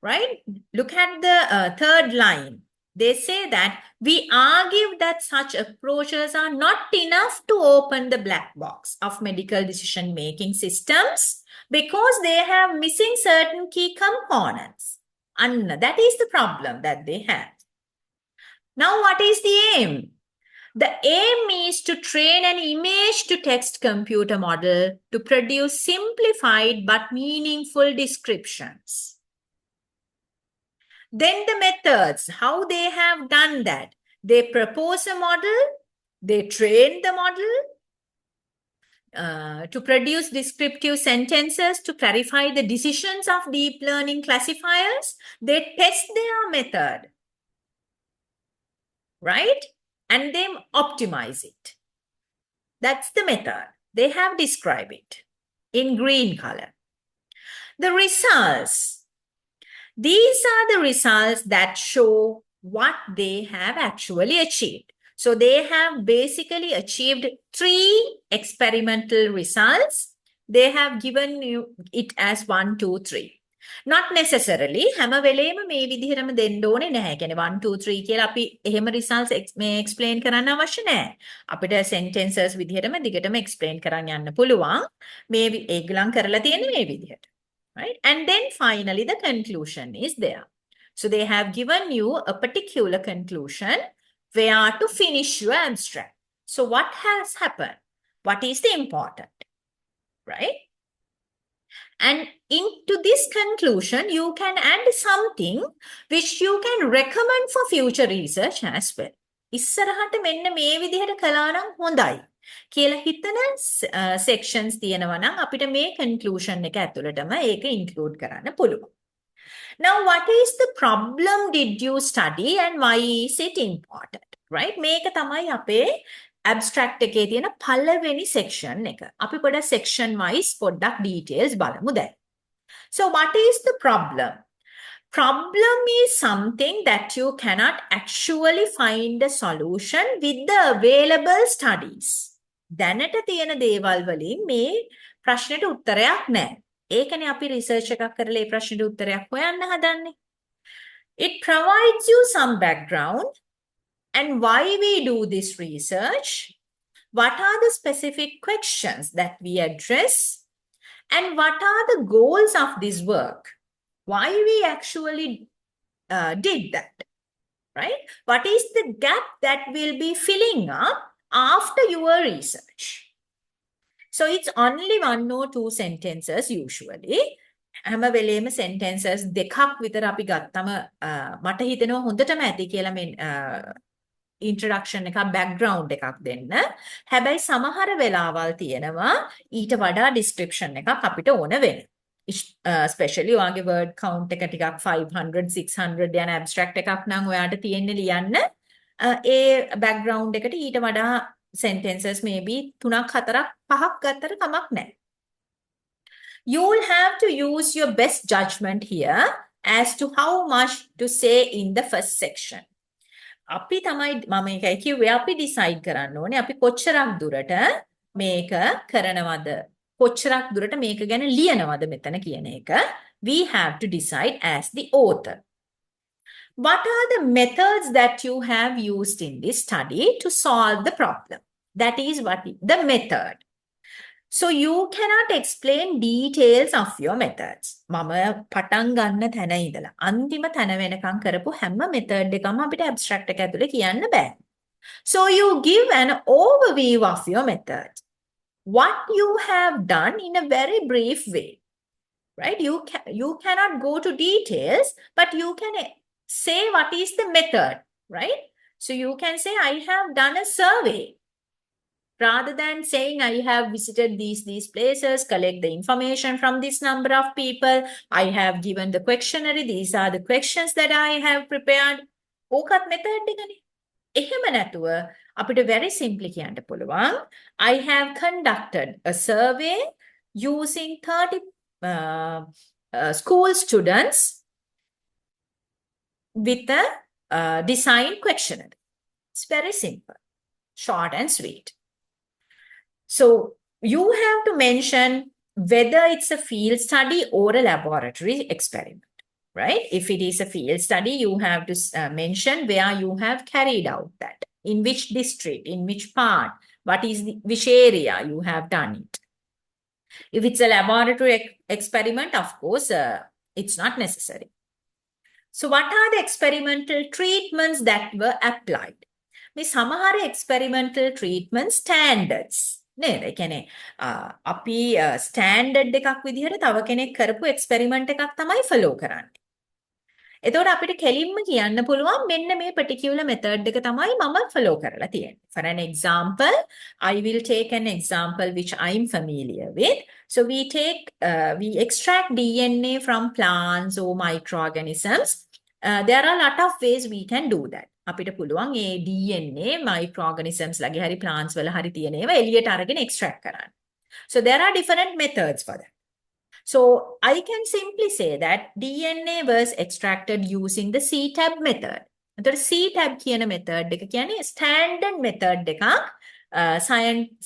right? Look at the third line. They say that we argue that such approaches are not enough to open the black box of medical decision-making systems because they have missing certain key components. And that is the problem that they have. Now, what is the aim? The aim is to train an image-to-text computer model to produce simplified but meaningful descriptions. Then the methods, how they have done that. They propose a model, they train the model to produce descriptive sentences to clarify the decisions of deep learning classifiers. They test their method, right? And then optimize it. That's the method. They have described it in green color. The results. These are the results that show what they have actually achieved. So they have basically achieved 3 experimental results. They have given you it as 1, 2, 3. Not necessarily හැම වෙලේම මේ විදිහටම දෙන්න ඕනේ නැහැ. කියන්නේ 1 2 3 කියලා අපි එහෙම results මේ explain කරන්න අවශ්‍ය නැහැ. අපිට sentences විදිහටම දිගටම explain කරන්න යන්න පුළුවන්. මේ ඒගොල්ලන් කරලා තියෙන්නේ මේ විදිහට. Right? And then finally, the conclusion is there. So they have given you a particular conclusion where to finish your abstract. So what has happened? What is the important? Right? And into this conclusion, you can add something which you can recommend for future research as well. ඉස්සරහට මෙන්න මේ විදිහට කළා නම් හොඳයි කියලා හිතන sections තියෙනවා නම් අපිට මේ conclusion එක ඇතුළටම ඒක include කරන්න පුළුවන්. Now, what is the problem did you study and why is it important? Right? මේක තමයි අපේ abstract එකේ තියෙන පළවෙනි section එක. අපි පොඩ්ඩක් section wise පොඩ්ඩක් details බලමු දැන්. So, what is the problem? Problem is something that you cannot actually find a solution with the available studies. දැනට තියෙන දේවල් වලින් මේ ප්‍රශ්නෙට උත්තරයක් නැහැ. ඒකනේ අපි research එකක් කරලා ඒ ප්‍රශ්නෙට උත්තරයක් හොයන්න හදන්නේ. It provides you some background and why we do this research. What are the specific questions that we address and what are the goals of this work? Why we actually did that, right? What is the gap that will be filling up after your research? So it's only 1 or 2 sentences usually. හැම වෙලේම sentences දෙකක් විතර අපි ගත්තම මට හිතෙනවා හොඳටම ඇති කියලා මේ introduction එකක් background එකක් දෙන්න. හැබැයි සමහර වෙලාවල් තියෙනවා ඊට වඩා description එකක් අපිට ඕන වෙනවා. Especially ඔයාගේ word count එක ටිකක් 500 600 යන abstract එකක් නම් ඔයාට තියෙන්නේ ලියන්න ඒ background එකට ඊට වඩා sentences maybe 3ක් 4ක් 5ක් ගත්තට කමක් නැහැ. You will have to use your best judgment here as to how much to say in the first section. අපි තමයි මම එකයි කිව්වේ අපි decide කරන්න ඕනේ අපි කොච්චරක් දුරට මේක කරනවද කොච්චරක් දුරට මේක ගැන ලියනවද මෙතන කියන එක we have to decide as the author. What are the methods that you have used in this study to solve the problem? That is what the method. So you cannot explain details of your methods. මම පටන් ගන්න තැන ඉඳලා අන්තිම තැන වෙනකම් කරපු හැම method එකම අපිට abstract එක ඇතුලේ කියන්න බෑ. So you give an overview of your method. What you have done in a very brief way, right? You cannot go to details, but you can say what is the method, right? So you can say, I have done a survey. Rather than saying, I have visited these places, collect the information from this number of people, I have given the questionnaire, these are the questions that I have prepared. ඕකත් method එකනේ. එහෙම නැතුව අපිට very simply කියන්න පුළුවන් I have conducted a survey using 30 school students with a design questionnaire. It's very simple, short and sweet. So you have to mention whether it's a field study or a laboratory experiment, right? If it is a field study, you have to mention where you have carried out that, in which district, in which part, which area you have done it. If it's a laboratory experiment, of course, it's not necessary. So what are the experimental treatments that were applied? මේ සමහර experimental treatment standards නේද? ඒ කියන්නේ අපි standard එකක් විදිහට තව කෙනෙක් කරපු experiment එකක් තමයි follow කරන්නේ. එතකොට අපිට කෙලින්ම කියන්න පුළුවන් මෙන්න මේ particular method එක තමයි මම follow කරලා තියෙන්නේ. For an example, I will take an example which I'm familiar with. So we extract DNA from plants or microorganisms. There are a lot of ways we can do that. අපිට පුළුවන් ඒ DNA microorganisms ලගේ හරි plants වල හරි තියෙන ඒවා එළියට අරගෙන extract කරන්න. So there are different methods for that. So I can simply say that DNA was extracted using the CTAB method. එතකොට CTAB කියන method එක කියන්නේ standard method එකක්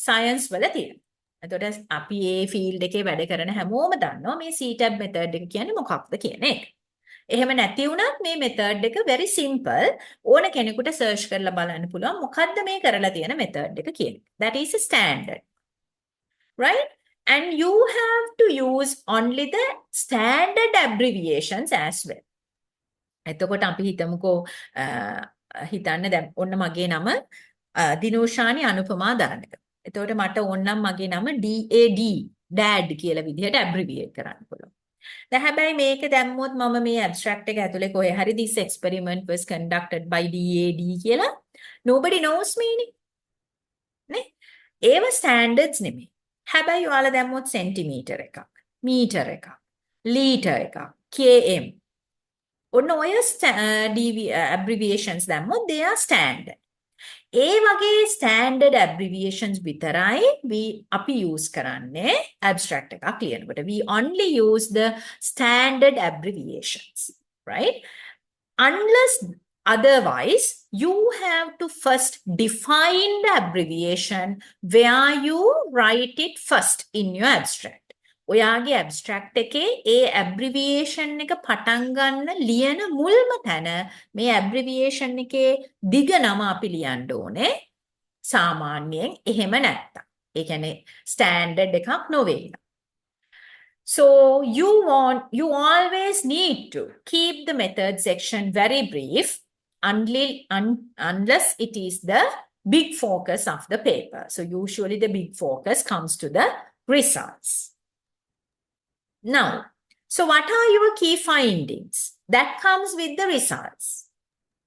science වල තියෙනවා. එතකොට අපි මේ field එකේ වැඩ කරන හැමෝම දන්නවා මේ CTAB method එක කියන්නේ මොකක්ද කියන එක. එහෙම නැති වුණත් මේ method එක very simple. ඕන කෙනෙකුට search කරලා බලන්න පුළුවන් මොකද්ද මේ කරලා තියෙන method එක කියන. That is a standard. Right? And you have to use only the standard abbreviations as well. එතකොට අපි හිතමුකෝ හිතන්න දැන් ඔන්න මගේ නම දිනෝෂානි අනුපමා දරණක. එතකොට මට ඕනනම් මගේ නම DAD dad කියලා විදිහට abbreviate කරන්න පුළුවන්. දැන් හැබැයි මේක දැම්මොත් මම මේ abstract එක ඇතුලේ කොහේ හරි this experiment was conducted by DAD කියලා nobody knows me නේ. ඒව standards නෙමෙයි. හැබැයි ඔයාලා දැම්මොත් සෙන්ටිමීටර් එකක්, මීටර් එකක්, ලීටර් එකක්, km. ඔන්න ඔය abbreviations දැම්මොත් they are standard. ඒ වගේ standard abbreviations විතරයි අපි use කරන්නේ abstract එකක් ලියනකොට. We only use the standard abbreviations, right? Unless otherwise, you have to first define the abbreviation where you write it first in your abstract. ඔයාගේ abstract එකේ ඒ abbreviation එක පටන් ගන්න ලියන මුල්ම තැන මේ abbreviation එකේ දිග නම අපි ලියන්න ඕනේ. සාමාන්‍යයෙන් එහෙම නැත්තම්. ඒ කියන්නේ standard එකක් නොවේ. So you always need to keep the method section very brief unless it is the big focus of the paper. So usually the big focus comes to the results. Now, so what are your key findings? That comes with the results,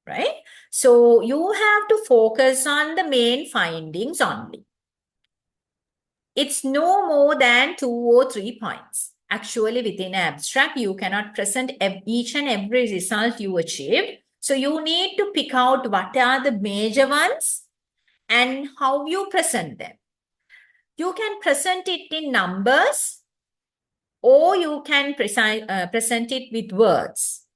right? So you have to focus on the main findings only. It's no more than 2 or 3 points. Actually, within an abstract, you cannot present each and every result you achieved. So you need to pick out what are the major ones and how you present them. You can present it in numbers or you can present it with words,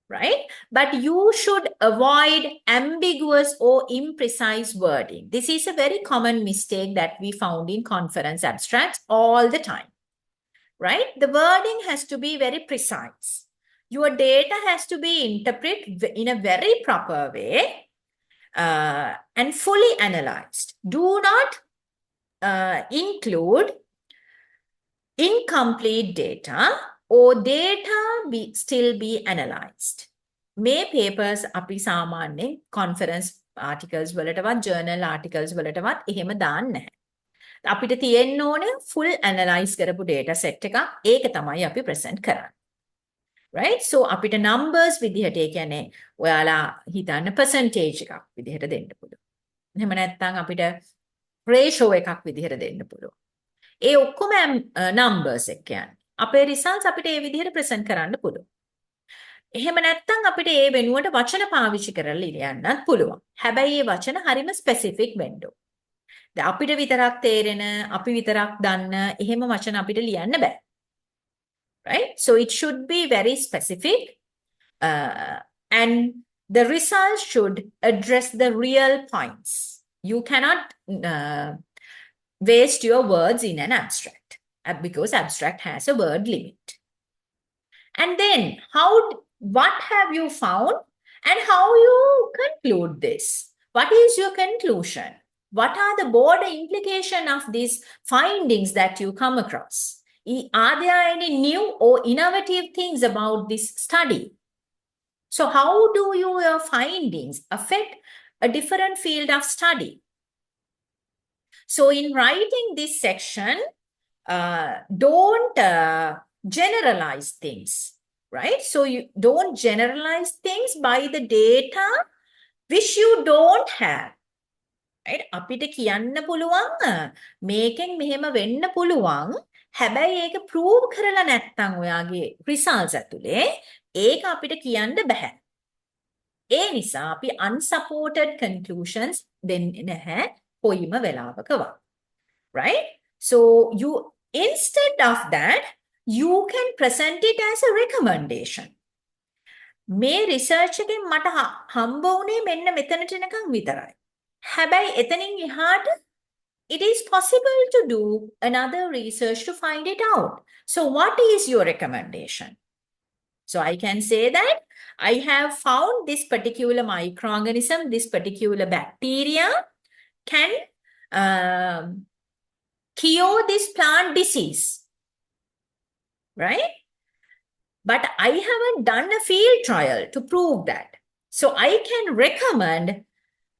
right? But you should avoid ambiguous or imprecise wording. This is a very common mistake that we found in conference abstracts all the time, right? The wording has to be very precise. Your data has to be interpreted in a very proper way and fully analyzed. Do not include incomplete data or data still be analyzed. මේ papers අපි සාමාන්‍යයෙන් conference articles වලටවත් journal articles වලටවත් එහෙම දාන්නේ නැහැ. අපිට තියෙන්න ඕනේ full analyze කරපු data set එකක්. ඒක තමයි අපි present කරන්නේ. Right? So අපිට numbers විදිහට ඒ කියන්නේ ඔයාලා හිතන්න percentage එකක් විදිහට දෙන්න පුළුවන්. එහෙම නැත්නම් අපිට ratio එකක් විදිහට දෙන්න පුළුවන්. ඒ ඔක්කොම numbers එක කියන්නේ. අපේ results අපිට ඒ විදිහට present කරන්න පුළුවන්. එහෙම නැත්නම් අපිට ඒ වෙනුවට වචන පාවිච්චි කරලා ලියන්නත් පුළුවන්. හැබැයි මේ වචන හරිම specific වෙන්න ඕන. දැන් අපිට විතරක් තේරෙන, අපි විතරක් දන්න එහෙම වචන අපිට ලියන්න බෑ. Right? So it should be very specific, and the result should address the real points. You cannot waste your words in an abstract because abstract has a word limit. And then what have you found and how you conclude this? What is your conclusion? What are the broader implications of these findings that you come across? Are there any new or innovative things about this study? So how do your findings affect a different field of study? So in writing this section, don't generalize things, right? So you don't generalize things by the data which you don't have. right? අපිට කියන්න පුළුවන් මේකෙන් මෙහෙම වෙන්න පුළුවන්. හැබැයි ඒක prove කරලා නැත්නම් ඔයාගේ රිසල්ට්ස් ඇතුලේ ඒක අපිට කියන්න බෑ. ඒ නිසා අපි unsupported conclusions දෙන්නේ නැහැ කොයිම වෙලාවකවත්. Right? So you instead of that, you can present it as a recommendation. මේ රිසර්ච් එකෙන් මට හම්බ වුණේ මෙන්න මෙතනට එනකන් විතරයි. හැබැයි එතනින් එහාට it is possible to do another research to find it out. So what is your recommendation? So I can say that I have found this particular microorganism, this particular bacteria can cure this plant disease, right? But I haven't done a field trial to prove that. So I can recommend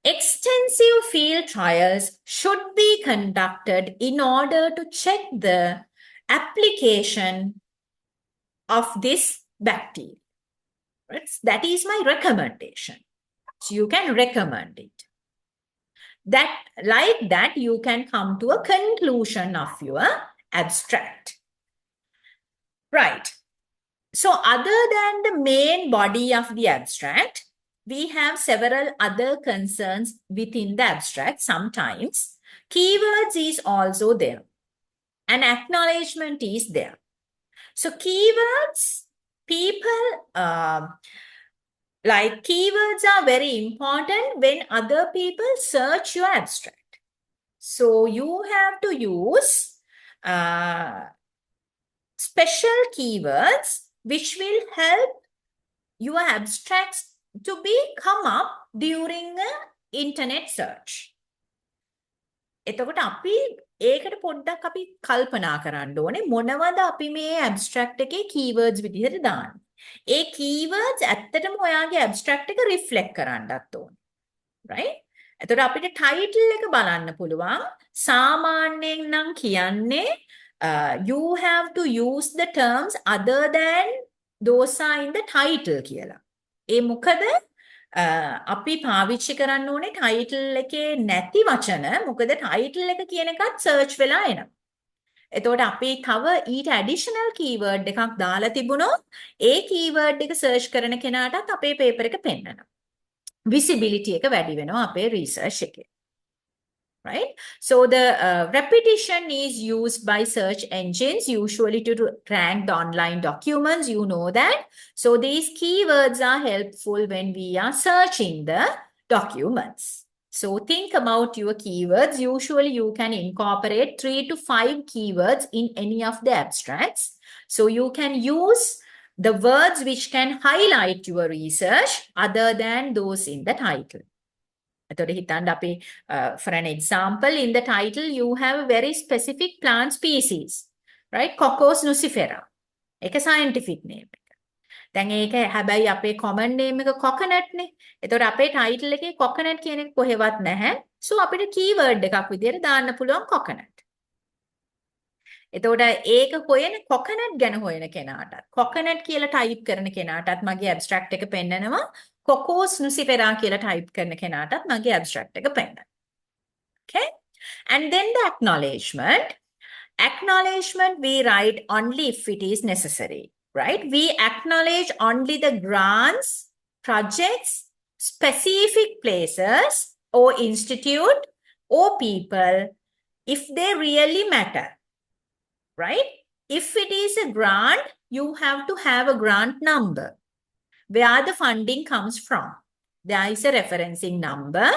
extensive field trials should be conducted in order to check the application of this bacteria. Right? That is my recommendation. So you can recommend it. Like that, you can come to a conclusion of your abstract. Right. So other than the main body of the abstract, we have several other concerns within the abstract. Sometimes keywords is also there. An acknowledgement is there. So keywords, people, like keywords are very important when other people search your abstract. So you have to use special keywords which will help your abstracts to come up during an internet search. එතකොට අපි ඒකට පොඩ්ඩක් අපි කල්පනා කරන්න ඕනේ මොනවද අපි මේ abstract එකේ keywords විදිහට දාන්නේ. ඒ keywords ඇත්තටම ඔයාගේ abstract එක reflect කරන්නත් ඕනේ. right? එතකොට අපිට title එක බලන්න පුළුවන්. සාමාන්‍යයෙන් නම් කියන්නේ you have to use the terms other than those are in the title කියලා. ඒ මොකද අපි පාවිච්චි කරන්න ඕනේ ටයිටල් එකේ නැති වචන. මොකද ටයිටල් එක කියන එකත් සර්ච් වෙලා එනවා. එතකොට අපි තව ඊට ඇඩිෂනල් කීවර්ඩ් එකක් දාලා තිබුණොත් ඒ කීවර්ඩ් එක සර්ච් කරන කෙනාටත් අපේ පේපර් එක පෙන්නනවා. විසිබිලිටි එක වැඩි වෙනවා අපේ රිසර්ච් එකේ. Right? So the repetition is used by search engines usually to rank the online documents. You know that. So these keywords are helpful when we are searching the documents. So think about your keywords. Usually you can incorporate 3 to 5 keywords in any of the abstracts. So you can use the words which can highlight your research other than those in the title. For an example, in the title, you have a very specific plant species, right? Cocos nucifera. It's a scientific name. Then හැබැයි අපේ common name එක coconut නේ. එතකොට අපේ title එකේ coconut කියන එක කොහෙවත් නැහැ. So අපිට keyword එකක් විදියට දාන්න පුළුවන් coconut. එතකොට ඒක හොයන coconut ගැන හොයන කෙනාටත් coconut කියලා type කරන කෙනාටත් මගේ abstract එක පෙන්නනවා. Cocos nucifera කියලා type කරන කෙනාටත් මගේ abstract එක පෙන්නනවා. Okay? And then the acknowledgement. Acknowledgement we write only if it is necessary. Right? We acknowledge only the grants, projects, specific places or institute or people if they really matter, right? If it is a grant, you have to have a grant number, where the funding comes from. There is a referencing number.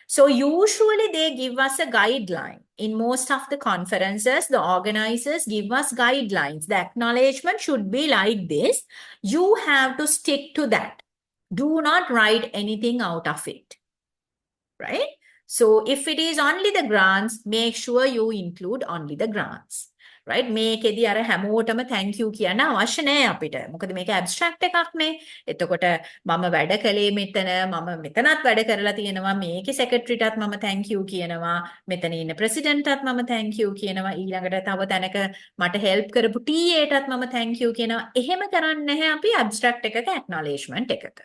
So usually they give us a guideline. In most of the conferences, the organizers give us guidelines. The acknowledgement should be like this. You have to stick to that. Do not write anything out of it, right? So if it is only the grants, make sure you include only the grants. right මේකෙදි අර හැමෝටම thank you කියන්න අවශ්‍ය නැහැ අපිට. මොකද මේක abstract එකක් නේ. එතකොට මම වැඩ කළේ මෙතන, මම මෙතනත් වැඩ කරලා තියෙනවා, මේකේ secretaryටත් මම thank you කියනවා, මෙතන ඉන්න presidentටත් මම thank you කියනවා, ඊළඟට තව තැනක මට help කරපු TA-ටත් මම thank you කියනවා. එහෙම කරන්නේ නැහැ අපි abstract එකක acknowledgement එකක.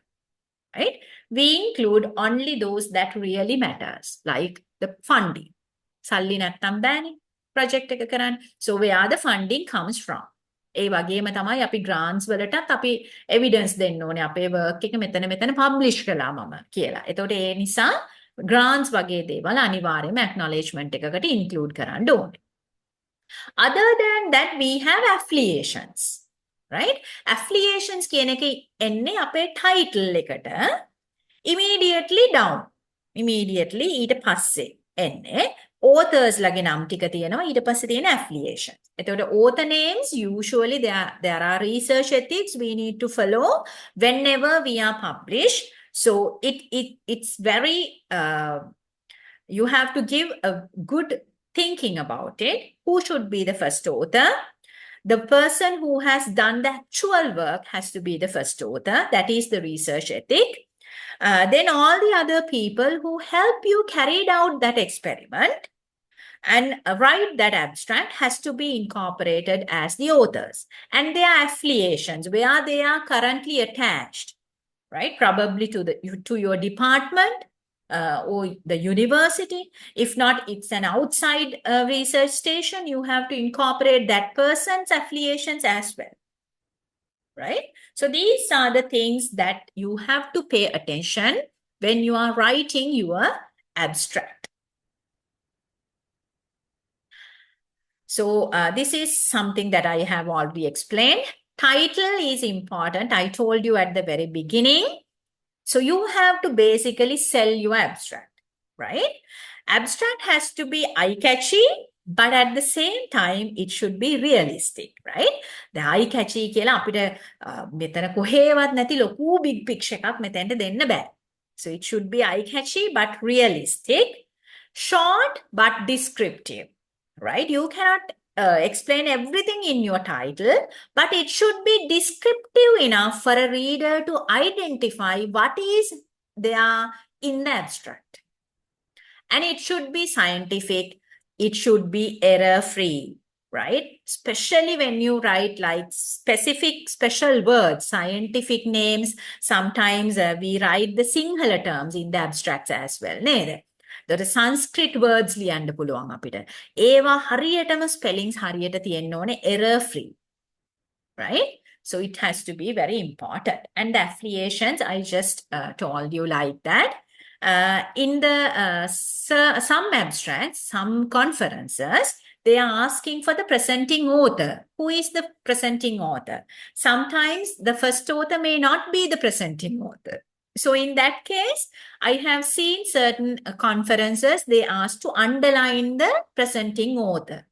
Right? We include only those that really matters, like the funding. සල්ලි නැත්තම් බෑනේ project එක කරන්න. So where the funding comes from. ඒ වගේම තමයි අපි grants වලටත් අපි evidence දෙන්න ඕනේ. අපේ work එක මෙතන publish කළා මම කියලා. එතකොට ඒ නිසා grants වගේ දේවල් අනිවාර්යයෙන්ම acknowledgement එකකට include කරන්න ඕනේ. Other than that, we have affiliations. Right? Affiliations කියන එක එන්නේ අපේ title එකට immediately down. Immediately ඊට පස්සේ එන්නේ authors ලගේ නම් ටික තියෙනවා, ඊට පස්සේ තියෙන affiliations. එතකොට author names usually there are research ethics we need to follow whenever we are published. So it's very you have to give a good thinking about it. Who should be the first author? The person who has done the actual work has to be the first author. That is the research ethic. Then all the other people who help you carried out that experiment and write that abstract has to be incorporated as the authors. And their affiliations, where they are currently attached, right? Probably to your department, or the university. If not, it's an outside research station. You have to incorporate that person's affiliations as well, right? So these are the things that you have to pay attention when you are writing your abstract. So this is something that I have already explained. Title is important. I told you at the very beginning. So you have to basically sell your abstract, right? Abstract has to be eye-catchy, but at the same time, it should be realistic, right? The eye-catchy කියලා අපිට මෙතන කොහේවත් නැති ලොකු big picture එකක් මෙතෙන්ට දෙන්න බෑ. So it should be eye-catchy but realistic, short but descriptive, right? You cannot explain everything in your title, but it should be descriptive enough for a reader to identify what is there in the abstract. And it should be scientific. It should be error-free, right? Especially when you write like specific special words, scientific names. Sometimes we write the Sinhala terms in the abstracts as well. නේද? the Sanskrit words ලියන්න පුළුවන් අපිට. ඒවා හරියටම spellings හරියට තියෙන්න ඕනේ, error free. Right? So it has to be very important. And the affiliations, I just told you like that. In the some abstracts, some conferences, they are asking for the presenting author. Who is the presenting author? Sometimes the first author may not be the presenting author. So in that case, I have seen certain conferences, they ask to underline the presenting author.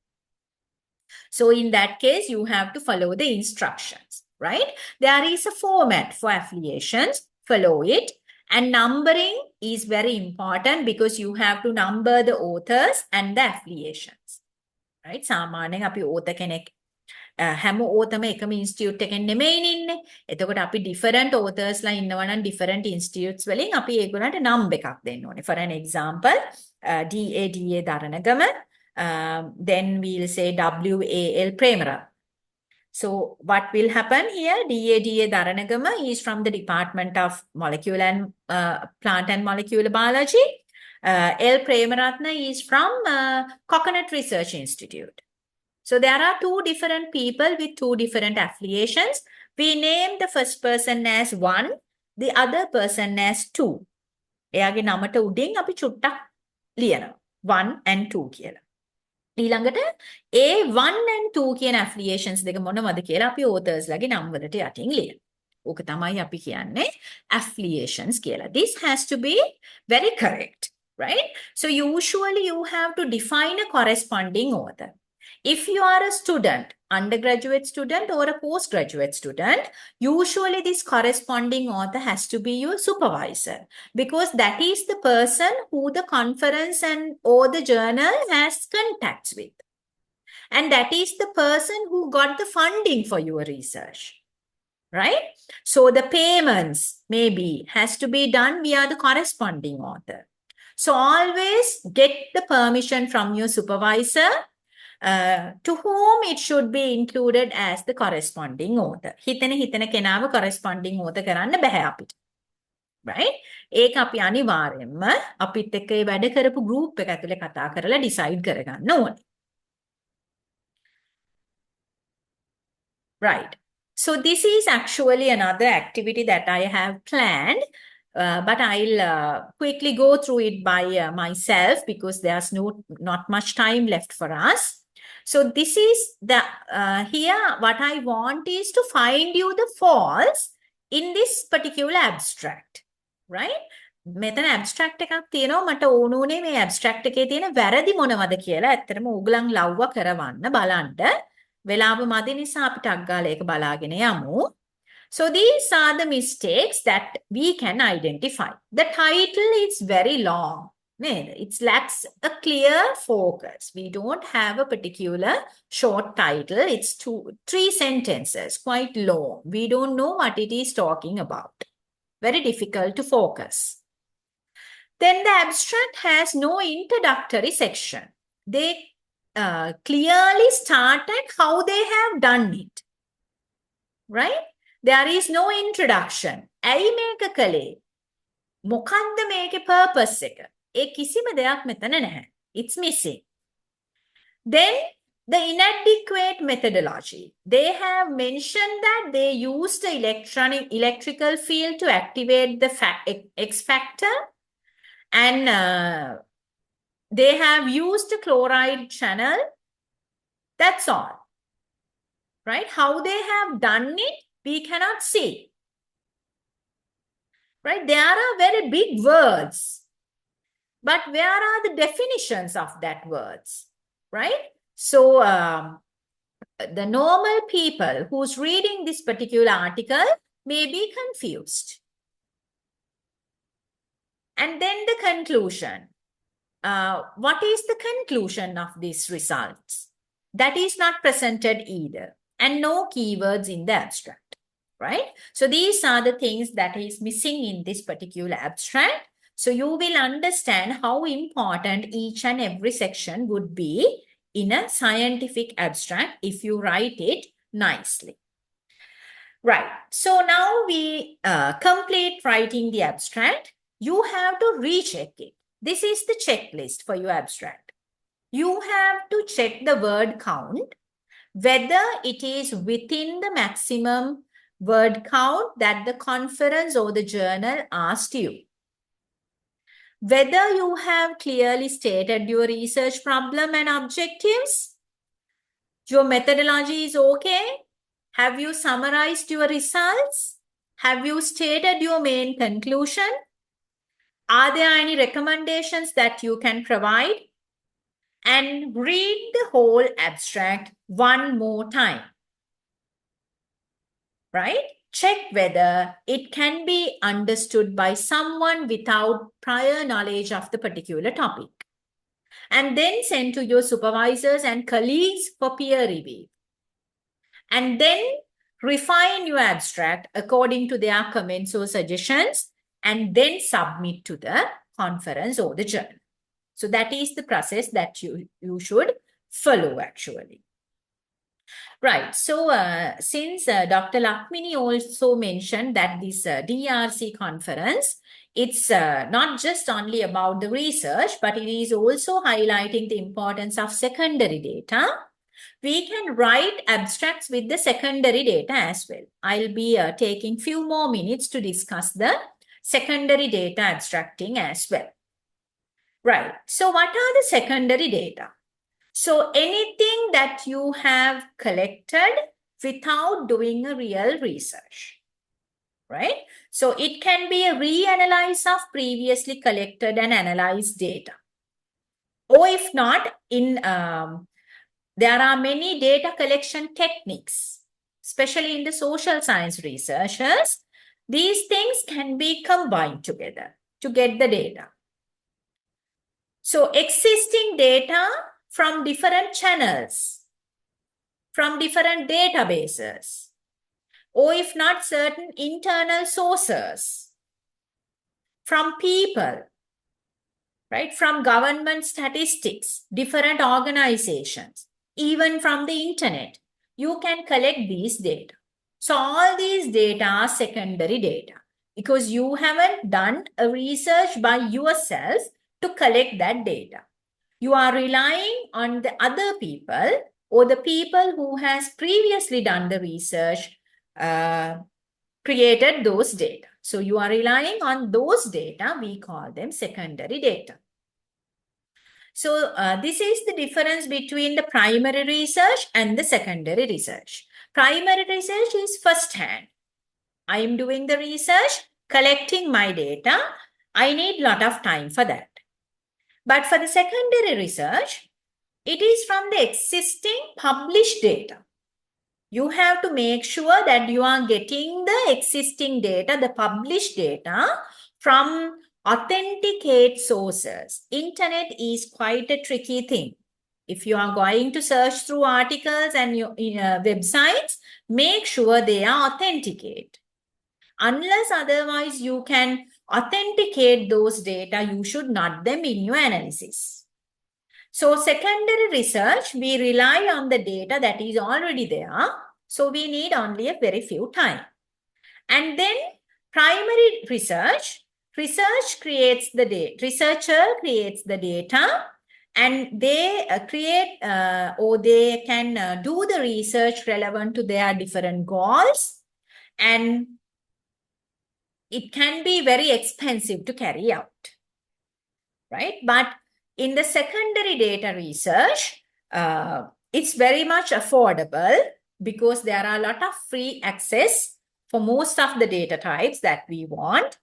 So in that case, you have to follow the instructions, right? There is a format for affiliations, follow it. And numbering is very important because you have to number the authors and the affiliations, right? සාමාන්‍යයෙන් අපි author කෙනෙක් හැම authorම එකම institute එකෙන් නෙමෙයි ඉන්නේ. එතකොට අපි different authorsලා ඉන්නවා නම් different institutes වලින් අපි ඒගොල්ලන්ට number එකක් දෙන්න ඕනේ. For an example, DA දරණගම, then we'll say WAL Premara. So what will happen here? DA Dharanagama is from the Department of Molecular and Plant and Molecular Biology. L. Premaratna is from Coconut Research Institute. So there are two different people with two different affiliations. We name the first person as 1, the other person as 2. එයාගේ නමට උඩින් අපි චුට්ටක් ලියනවා. 1 and 2 කියලා. ඊළඟට A1 and 2 කියන affiliations දෙක මොනවද කියලා අපි authors ලගේ නම් වලට යටින් ලියනවා. ඕක තමයි අපි කියන්නේ affiliations කියලා. This has to be very correct, right? So usually you have to define a corresponding author. If you are a student, undergraduate student or a postgraduate student, usually this corresponding author has to be your supervisor because that is the person who the conference and or the journal has contacts with. And that is the person who got the funding for your research, right? So the payments maybe has to be done via the corresponding author. So always get the permission from your supervisor to whom it should be included as the corresponding author. හිතන කෙනාව corresponding author කරන්න බෑ අපිට. Right? ඒක අපි අනිවාර්යෙන්ම අපිත් එක්ක ඒ වැඩ කරපු group එක ඇතුලේ කතා කරලා decide කරගන්න ඕනේ. Right. So this is actually another activity that I have planned, but I'll quickly go through it by myself because there's not much time left for us. So this is the, here what I want is to find you the faults in this particular abstract, right? මෙතන abstract එකක් තියෙනවා මට ඕනුනේ මේ abstract එකේ තියෙන වැරදි මොනවද කියලා ඇත්තටම ඕගලන් ලව්ව කරවන්න බලන්න. වෙලාව මදි නිසා අපි ටක් ගාලා ඒක බලාගෙන යමු. So these are the mistakes that we can identify. The title is very long. It lacks a clear focus. We don't have a particular short title. It's 3 sentences, quite long. We don't know what it is talking about. Very difficult to focus. Then the abstract has no introductory section. They clearly started how they have done it. Right? There is no introduction. ඇයි මේක කළේ? මොකන්ද මේකේ purpose එක? ඒ කිසිම දෙයක් මෙතන නැහැ. It's missing. Then the inadequate methodology. They have mentioned that they used the electrical field to activate the X factor and they have used a chloride channel. That's all. Right? How they have done it, we cannot see. Right? There are very big words. But where are the definitions of that words? Right? So the normal people who's reading this particular article may be confused. And then the conclusion. What is the conclusion of these results? That is not presented either. And no keywords in the abstract, right? So these are the things that is missing in this particular abstract. So you will understand how important each and every section would be in a scientific abstract if you write it nicely. Right. So now we complete writing the abstract. You have to recheck it. This is the checklist for your abstract. You have to check the word count, whether it is within the maximum word count that the conference or the journal asked you. Whether you have clearly stated your research problem and objectives. Your methodology is okay. Have you summarized your results? Have you stated your main conclusion? Are there any recommendations that you can provide? And read the whole abstract one more time. Right? Check whether it can be understood by someone without prior knowledge of the particular topic. And then send to your supervisors and colleagues for peer review. And then refine your abstract according to their comments or suggestions, and then submit to the conference or the journal. So that is the process that you should follow actually. Right. So since Dr. Lakmini also mentioned that this DRC conference, it's not just only about the research, but it is also highlighting the importance of secondary data. We can write abstracts with the secondary data as well. I'll be taking few more minutes to discuss the secondary data abstracting as well. Right. So what are the secondary data? So anything that you have collected without doing a real research, right? So it can be a reanalysis of previously collected and analyzed data. Or if not, there are many data collection techniques, especially in the social science researchers. These things can be combined together to get the data. So existing data from different channels, from different databases, or if not certain internal sources, from people, right? From government statistics, different organizations, even from the internet, you can collect these data. So all these data are secondary data because you haven't done a research by yourself to collect that data. You are relying on the other people or the people who has previously done the research, created those data. So you are relying on those data. We call them secondary data. So this is the difference between the primary research and the secondary research. Primary research is first hand. I am doing the research, collecting my data. I need a lot of time for that. But for the secondary research, it is from the existing published data. You have to make sure that you are getting the existing data, the published data from authenticate sources. Internet is quite a tricky thing. If you are going to search through articles and your websites, make sure they are authenticate. Unless otherwise you can authenticate those data, you should not them in your analysis. So secondary research, we rely on the data that is already there. So we need only a very few time. And then primary research creates the data. Researcher creates the data and they create or they can do the research relevant to their different goals. And it can be very expensive to carry out, right? But in the secondary data research, it's very much affordable because there are a lot of free access for most of the data types that we want.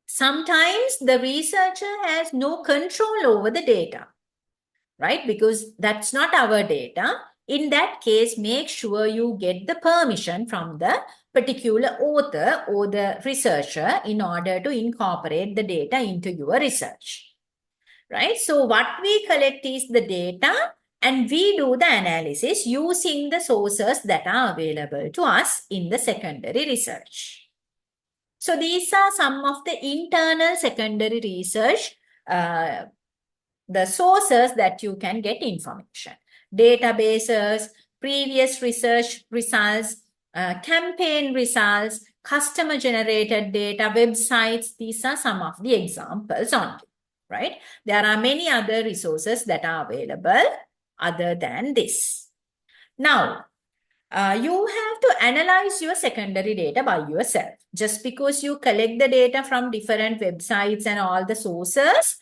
Sometimes the researcher has no control over the data, right? Because that's not our data. In that case, make sure you get the permission from the particular author or the researcher in order to incorporate the data into your research, right? So what we collect is the data and we do the analysis using the sources that are available to us in the secondary research. So these are some of the internal secondary research, the sources that you can get information. Databases, previous research results, campaign results, customer generated data, websites. These are some of the examples only, right? There are many other resources that are available other than this. Now, you have to analyze your secondary data by yourself. Just because you collect the data from different websites and all the sources,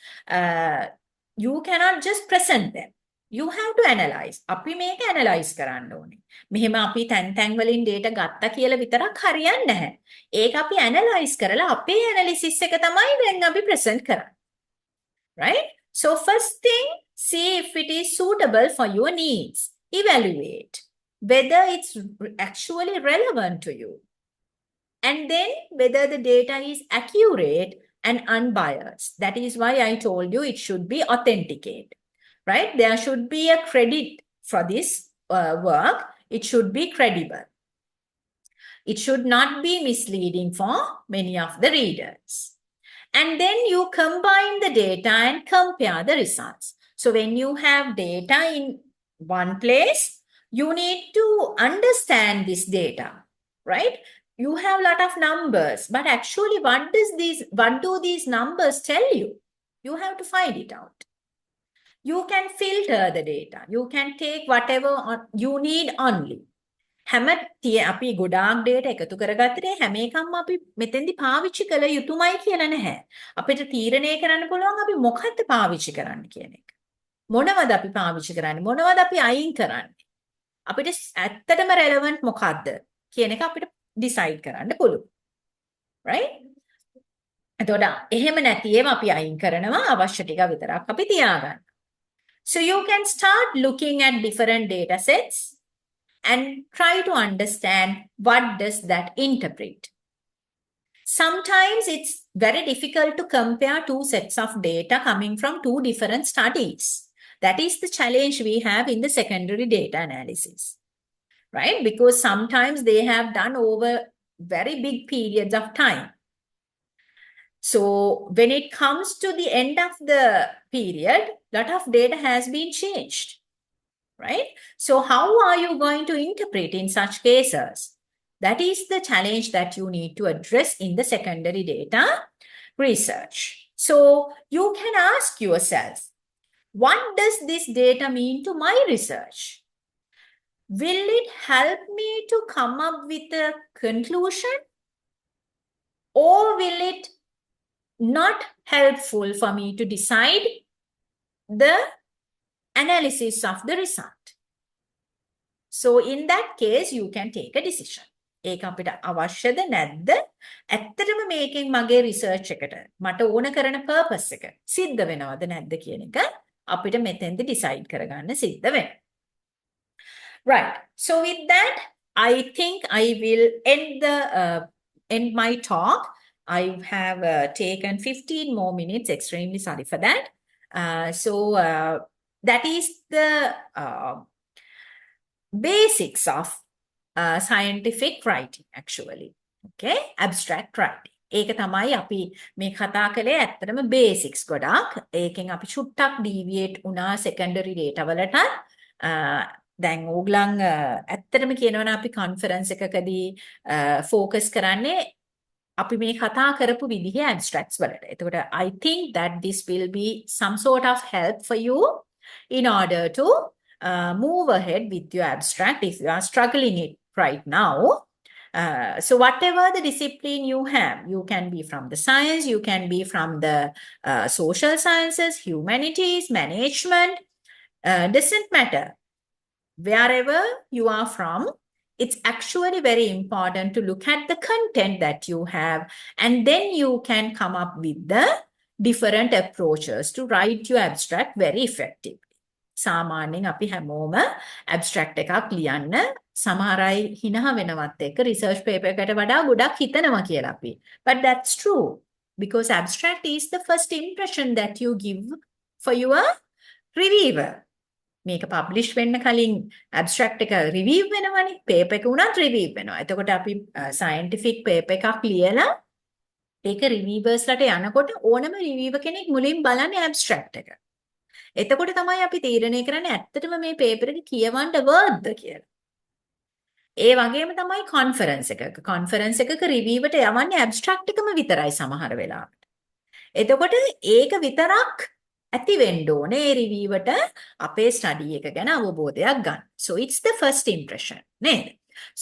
you cannot just present them. You have to analyze. අපි මේක analyze කරන්න ඕනේ. මෙහෙම අපි තැන් වලින් data ගත්තා කියලා විතරක් හරියන්නේ නැහැ. ඒක අපි analyze කරලා අපේ analysis එක තමයි දැන් අපි present කරන්නේ. Right? So first thing, see if it is suitable for your needs. Evaluate whether it's actually relevant to you. And then whether the data is accurate and unbiased. That is why I told you it should be authenticate, right? There should be a credit for this work. It should be credible. It should not be misleading for many of the readers. And then you combine the data and compare the results. So when you have data in one place, you need to understand this data, right? You have a lot of numbers, but actually what do these numbers tell you? You have to find it out. You can filter the data. You can take whatever you need only. හැම අපි ගොඩාක් data එකතු කරගත්තට හැම එකක්ම අපි මෙතෙන්දි පාවිච්චි කළ යුතුමයි කියලා නැහැ. අපිට තීරණය කරන්න පුළුවන් අපි මොකක්ද පාවිච්චි කරන්න කියන එක. මොනවද අපි පාවිච්චි කරන්නේ? මොනවද අපි අයින් කරන්නේ? අපිට ඇත්තටම relevant මොකක්ද කියන එක අපිට decide කරන්න පුළුවන්. right? එතකොට එහෙම නැති ඒවා අපි අයින් කරනවා අවශ්‍ය ටික විතරක් අපි තියාගන්න. So you can start looking at different data sets and try to understand what does that interpret. Sometimes it's very difficult to compare two sets of data coming from two different studies. That is the challenge we have in the secondary data analysis, right? Because sometimes they have done over very big periods of time. So when it comes to the end of the period, a lot of data has been changed, right? So how are you going to interpret in such cases? That is the challenge that you need to address in the secondary data research. So you can ask yourself, what does this data mean to my research? Will it help me to come up with a conclusion? Or will it not helpful for me to decide the analysis of the result? So in that case, you can take a decision. ඒක අපිට අවශ්‍යද නැද්ද? ඇත්තටම මේකෙන් මගේ research එකට මට ඕන කරන පර්පස් එක සිද්ධ වෙනවද නැද්ද කියන එක අපිට මෙතෙන්ද ඩිසයිඩ් කරගන්න සිද්ධ වෙනවා. Right. So with that, I think I will end my talk. I have taken 15 more minutes. Extremely sorry for that. That is the basics of scientific writing, actually. Okay, abstract writing. ඒක තමයි අපි මේ කතා කළේ ඇත්තටම basics ගොඩක්. ඒකෙන් අපි චුට්ටක් deviate වුණා secondary data වලට. දැන් ඕගලන් ඇත්තටම කියනවනම් අපි conference එකකදී focus කරන්නේ අපි මේ කතා කරපු විදිහේ abstracts වලට. එතකොට I think that this will be some sort of help for you in order to move ahead with your abstract if you are struggling it right now. So whatever the discipline you have, you can be from the science, you can be from the social sciences, humanities, management, doesn't matter. Wherever you are from, it's actually very important to look at the content that you have, and then you can come up with the different approaches to write your abstract very effectively. සාමාන්‍යයෙන් අපි හැමෝම abstract එකක් ලියන්න සමහර අය හිනහ වෙනවත් එක්ක research paper එකකට වඩා ගොඩක් හිතනවා කියලා අපි. But that's true because abstract is the first impression that you give for your reviewer. මේක publish වෙන්න කලින් abstract එක review වෙනවනේ. paper එක උනත් review වෙනවා. එතකොට අපි scientific paper එකක් ලියලා ඒක reviewers ලට යනකොට ඕනම reviewer කෙනෙක් මුලින් බලන්නේ abstract එක. එතකොට තමයි අපි තීරණය කරන්නේ ඇත්තටම මේ paper එක කියවන්න worth කියලා. ඒ වගේම තමයි conference එකක. conference එකක reviewerට යවන්නේ abstract එකම විතරයි සමහර වෙලාවට. එතකොට ඒක විතරක් ඇති වෙන්න ඕනේ ඒ reviewerට අපේ study එක ගැන අවබෝධයක් ගන්න. So it's the first impression නේද?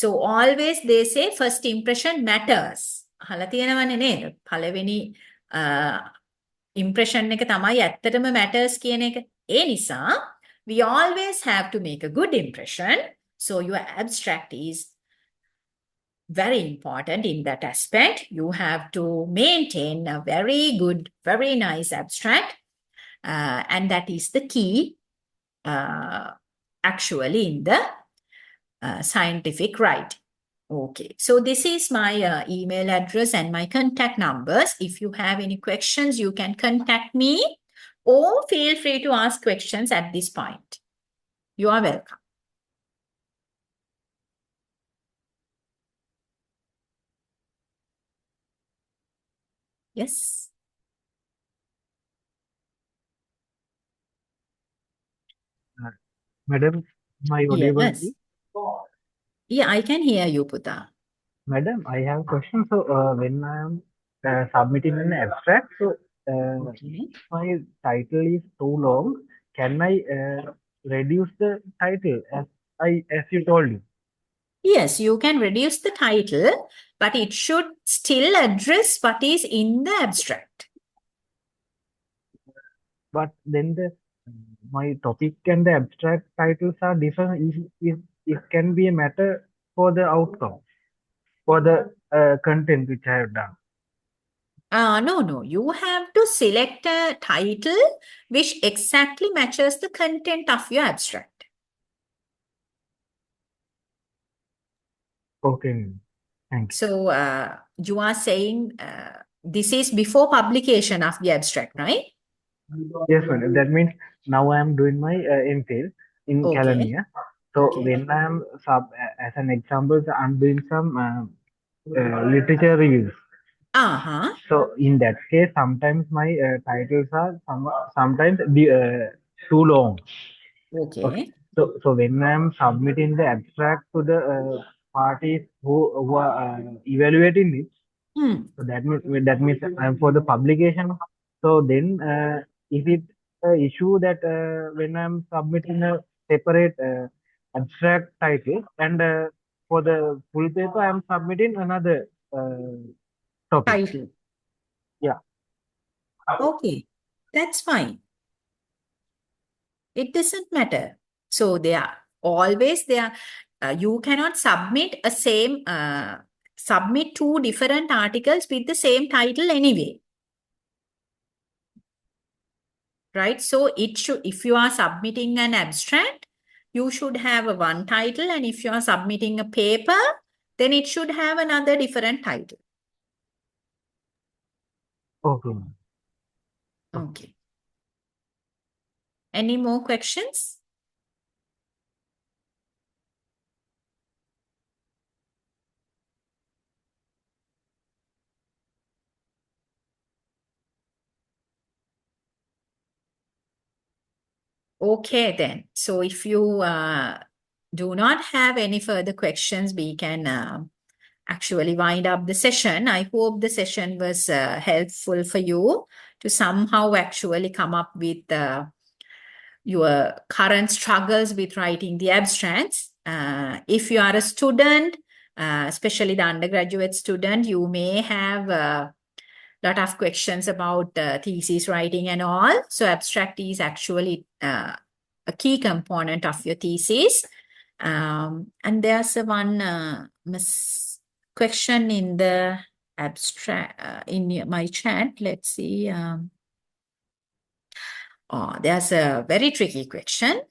So always they say first impression matters. අහලා තියෙනවනේ නේද? පළවෙනි impression එක තමයි ඇත්තටම matters කියන එක. ඒ නිසා we always have to make a good impression. So your abstract is very important in that aspect. You have to maintain a very good, very nice abstract. And that is the key actually in the scientific writing. Okay, so this is my email address and my contact numbers. If you have any questions, you can contact me or feel free to ask questions at this point. You are welcome. Yes.
Madam, my audible?
Yes. Yeah, I can hear you, Puta.
Madam, I have a question. So, when I am submitting an abstract, so
Okay.
my title is too long. Can I reduce the title as you told me?
Yes, you can reduce the title, but it should still address what is in the abstract.
But then my topic and the abstract titles are different. It can be a matter for the outcome, for the content which I have done.
No. You have to select a title which exactly matches the content of your abstract.
Okay. Thank you.
So you are saying this is before publication of the abstract, right?
Yes, madam. That means now I am doing my MPhil in
Okay.
Kelaniya. So
Okay.
when I am as an example, I'm doing some literature reviews.
Uh-huh.
So in that case, sometimes my titles are sometimes too long. Okay.
Okay.
So when I'm submitting the abstract to the parties who are evaluating it,
Hmm.
so that means I'm for the publication. So then, is it a issue that when I'm submitting a separate abstract title and for the full paper I'm submitting another topic?
Title.
Yeah.
Okay. That's fine. It doesn't matter. So you cannot submit two different articles with the same title anyway. Right? So if you are submitting an abstract, you should have one title, and if you are submitting a paper, then it should have another different title.
Okay.
Okay. Any more questions? Okay, then. So if you do not have any further questions, we can actually wind up the session. I hope the session was helpful for you to somehow actually come up with your current struggles with writing the abstracts. If you are a student, especially the undergraduate student, you may have a lot of questions about thesis writing and all. So abstract is actually a key component of your thesis. And there's one question in the abstract in my chat. Let's see. There's a very tricky question.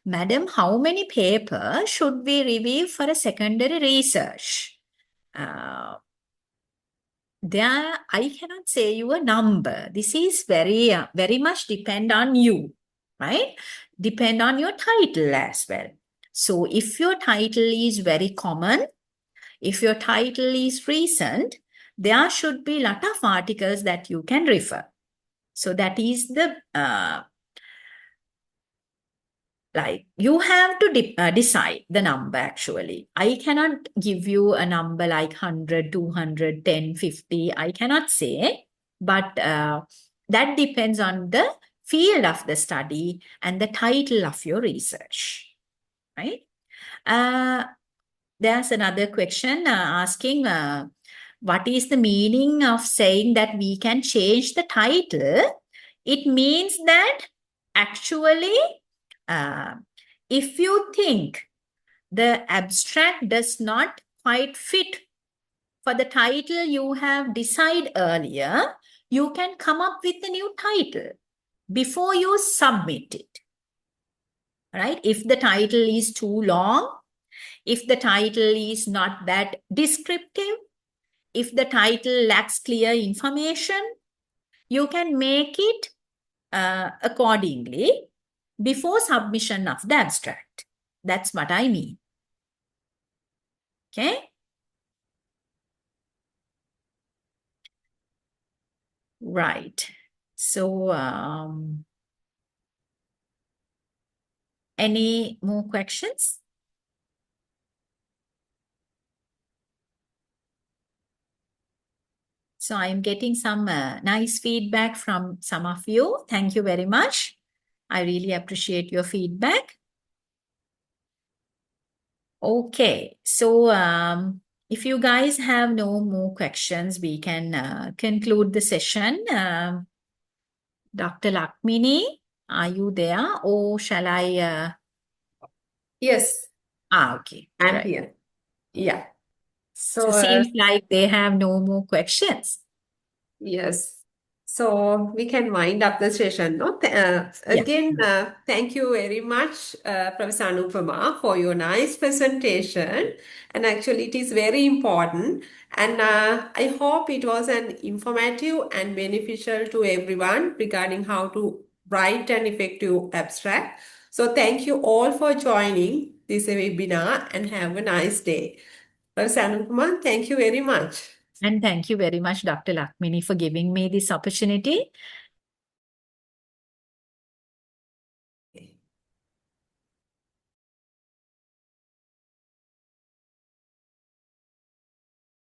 Madam, how many papers should we review for a secondary research? I cannot say you a number. This is very much depend on you, right? Depend on your title as well. So if your title is very common, if your title is recent, there should be a lot of articles that you can refer. So that is the you have to decide the number actually. I cannot give you a number like 100, 200, 10, 50. I cannot say, but that depends on the field of the study and the title of your research, right? There's another question asking what is the meaning of saying that we can change the title? It means that actually, if you think the abstract does not quite fit for the title you have decided earlier, you can come up with a new title before you submit it. Right? If the title is too long, if the title is not that descriptive, if the title lacks clear information, you can make it accordingly before submission of the abstract. That's what I mean. Okay? Right. So, any more questions? So I'm getting some nice feedback from some of you. Thank you very much. I really appreciate your feedback. Okay, so if you guys have no more questions, we can conclude the session. Dr. Lakmini, are you there, or shall I?
Yes,
Okay,
I'm
right.
here. Yeah.
So
So,
seems like they have no more questions.
yes. So we can wind up the session, no?
Yeah.
Again, thank you very much, Professor Anupama, for your nice presentation. And actually, it is very important. And I hope it was an informative and beneficial to everyone regarding how to write an effective abstract. So thank you all for joining this webinar and have a nice day. Professor Anupama, thank you very much.
And thank you very much, Dr. Lakmini, for giving me this opportunity.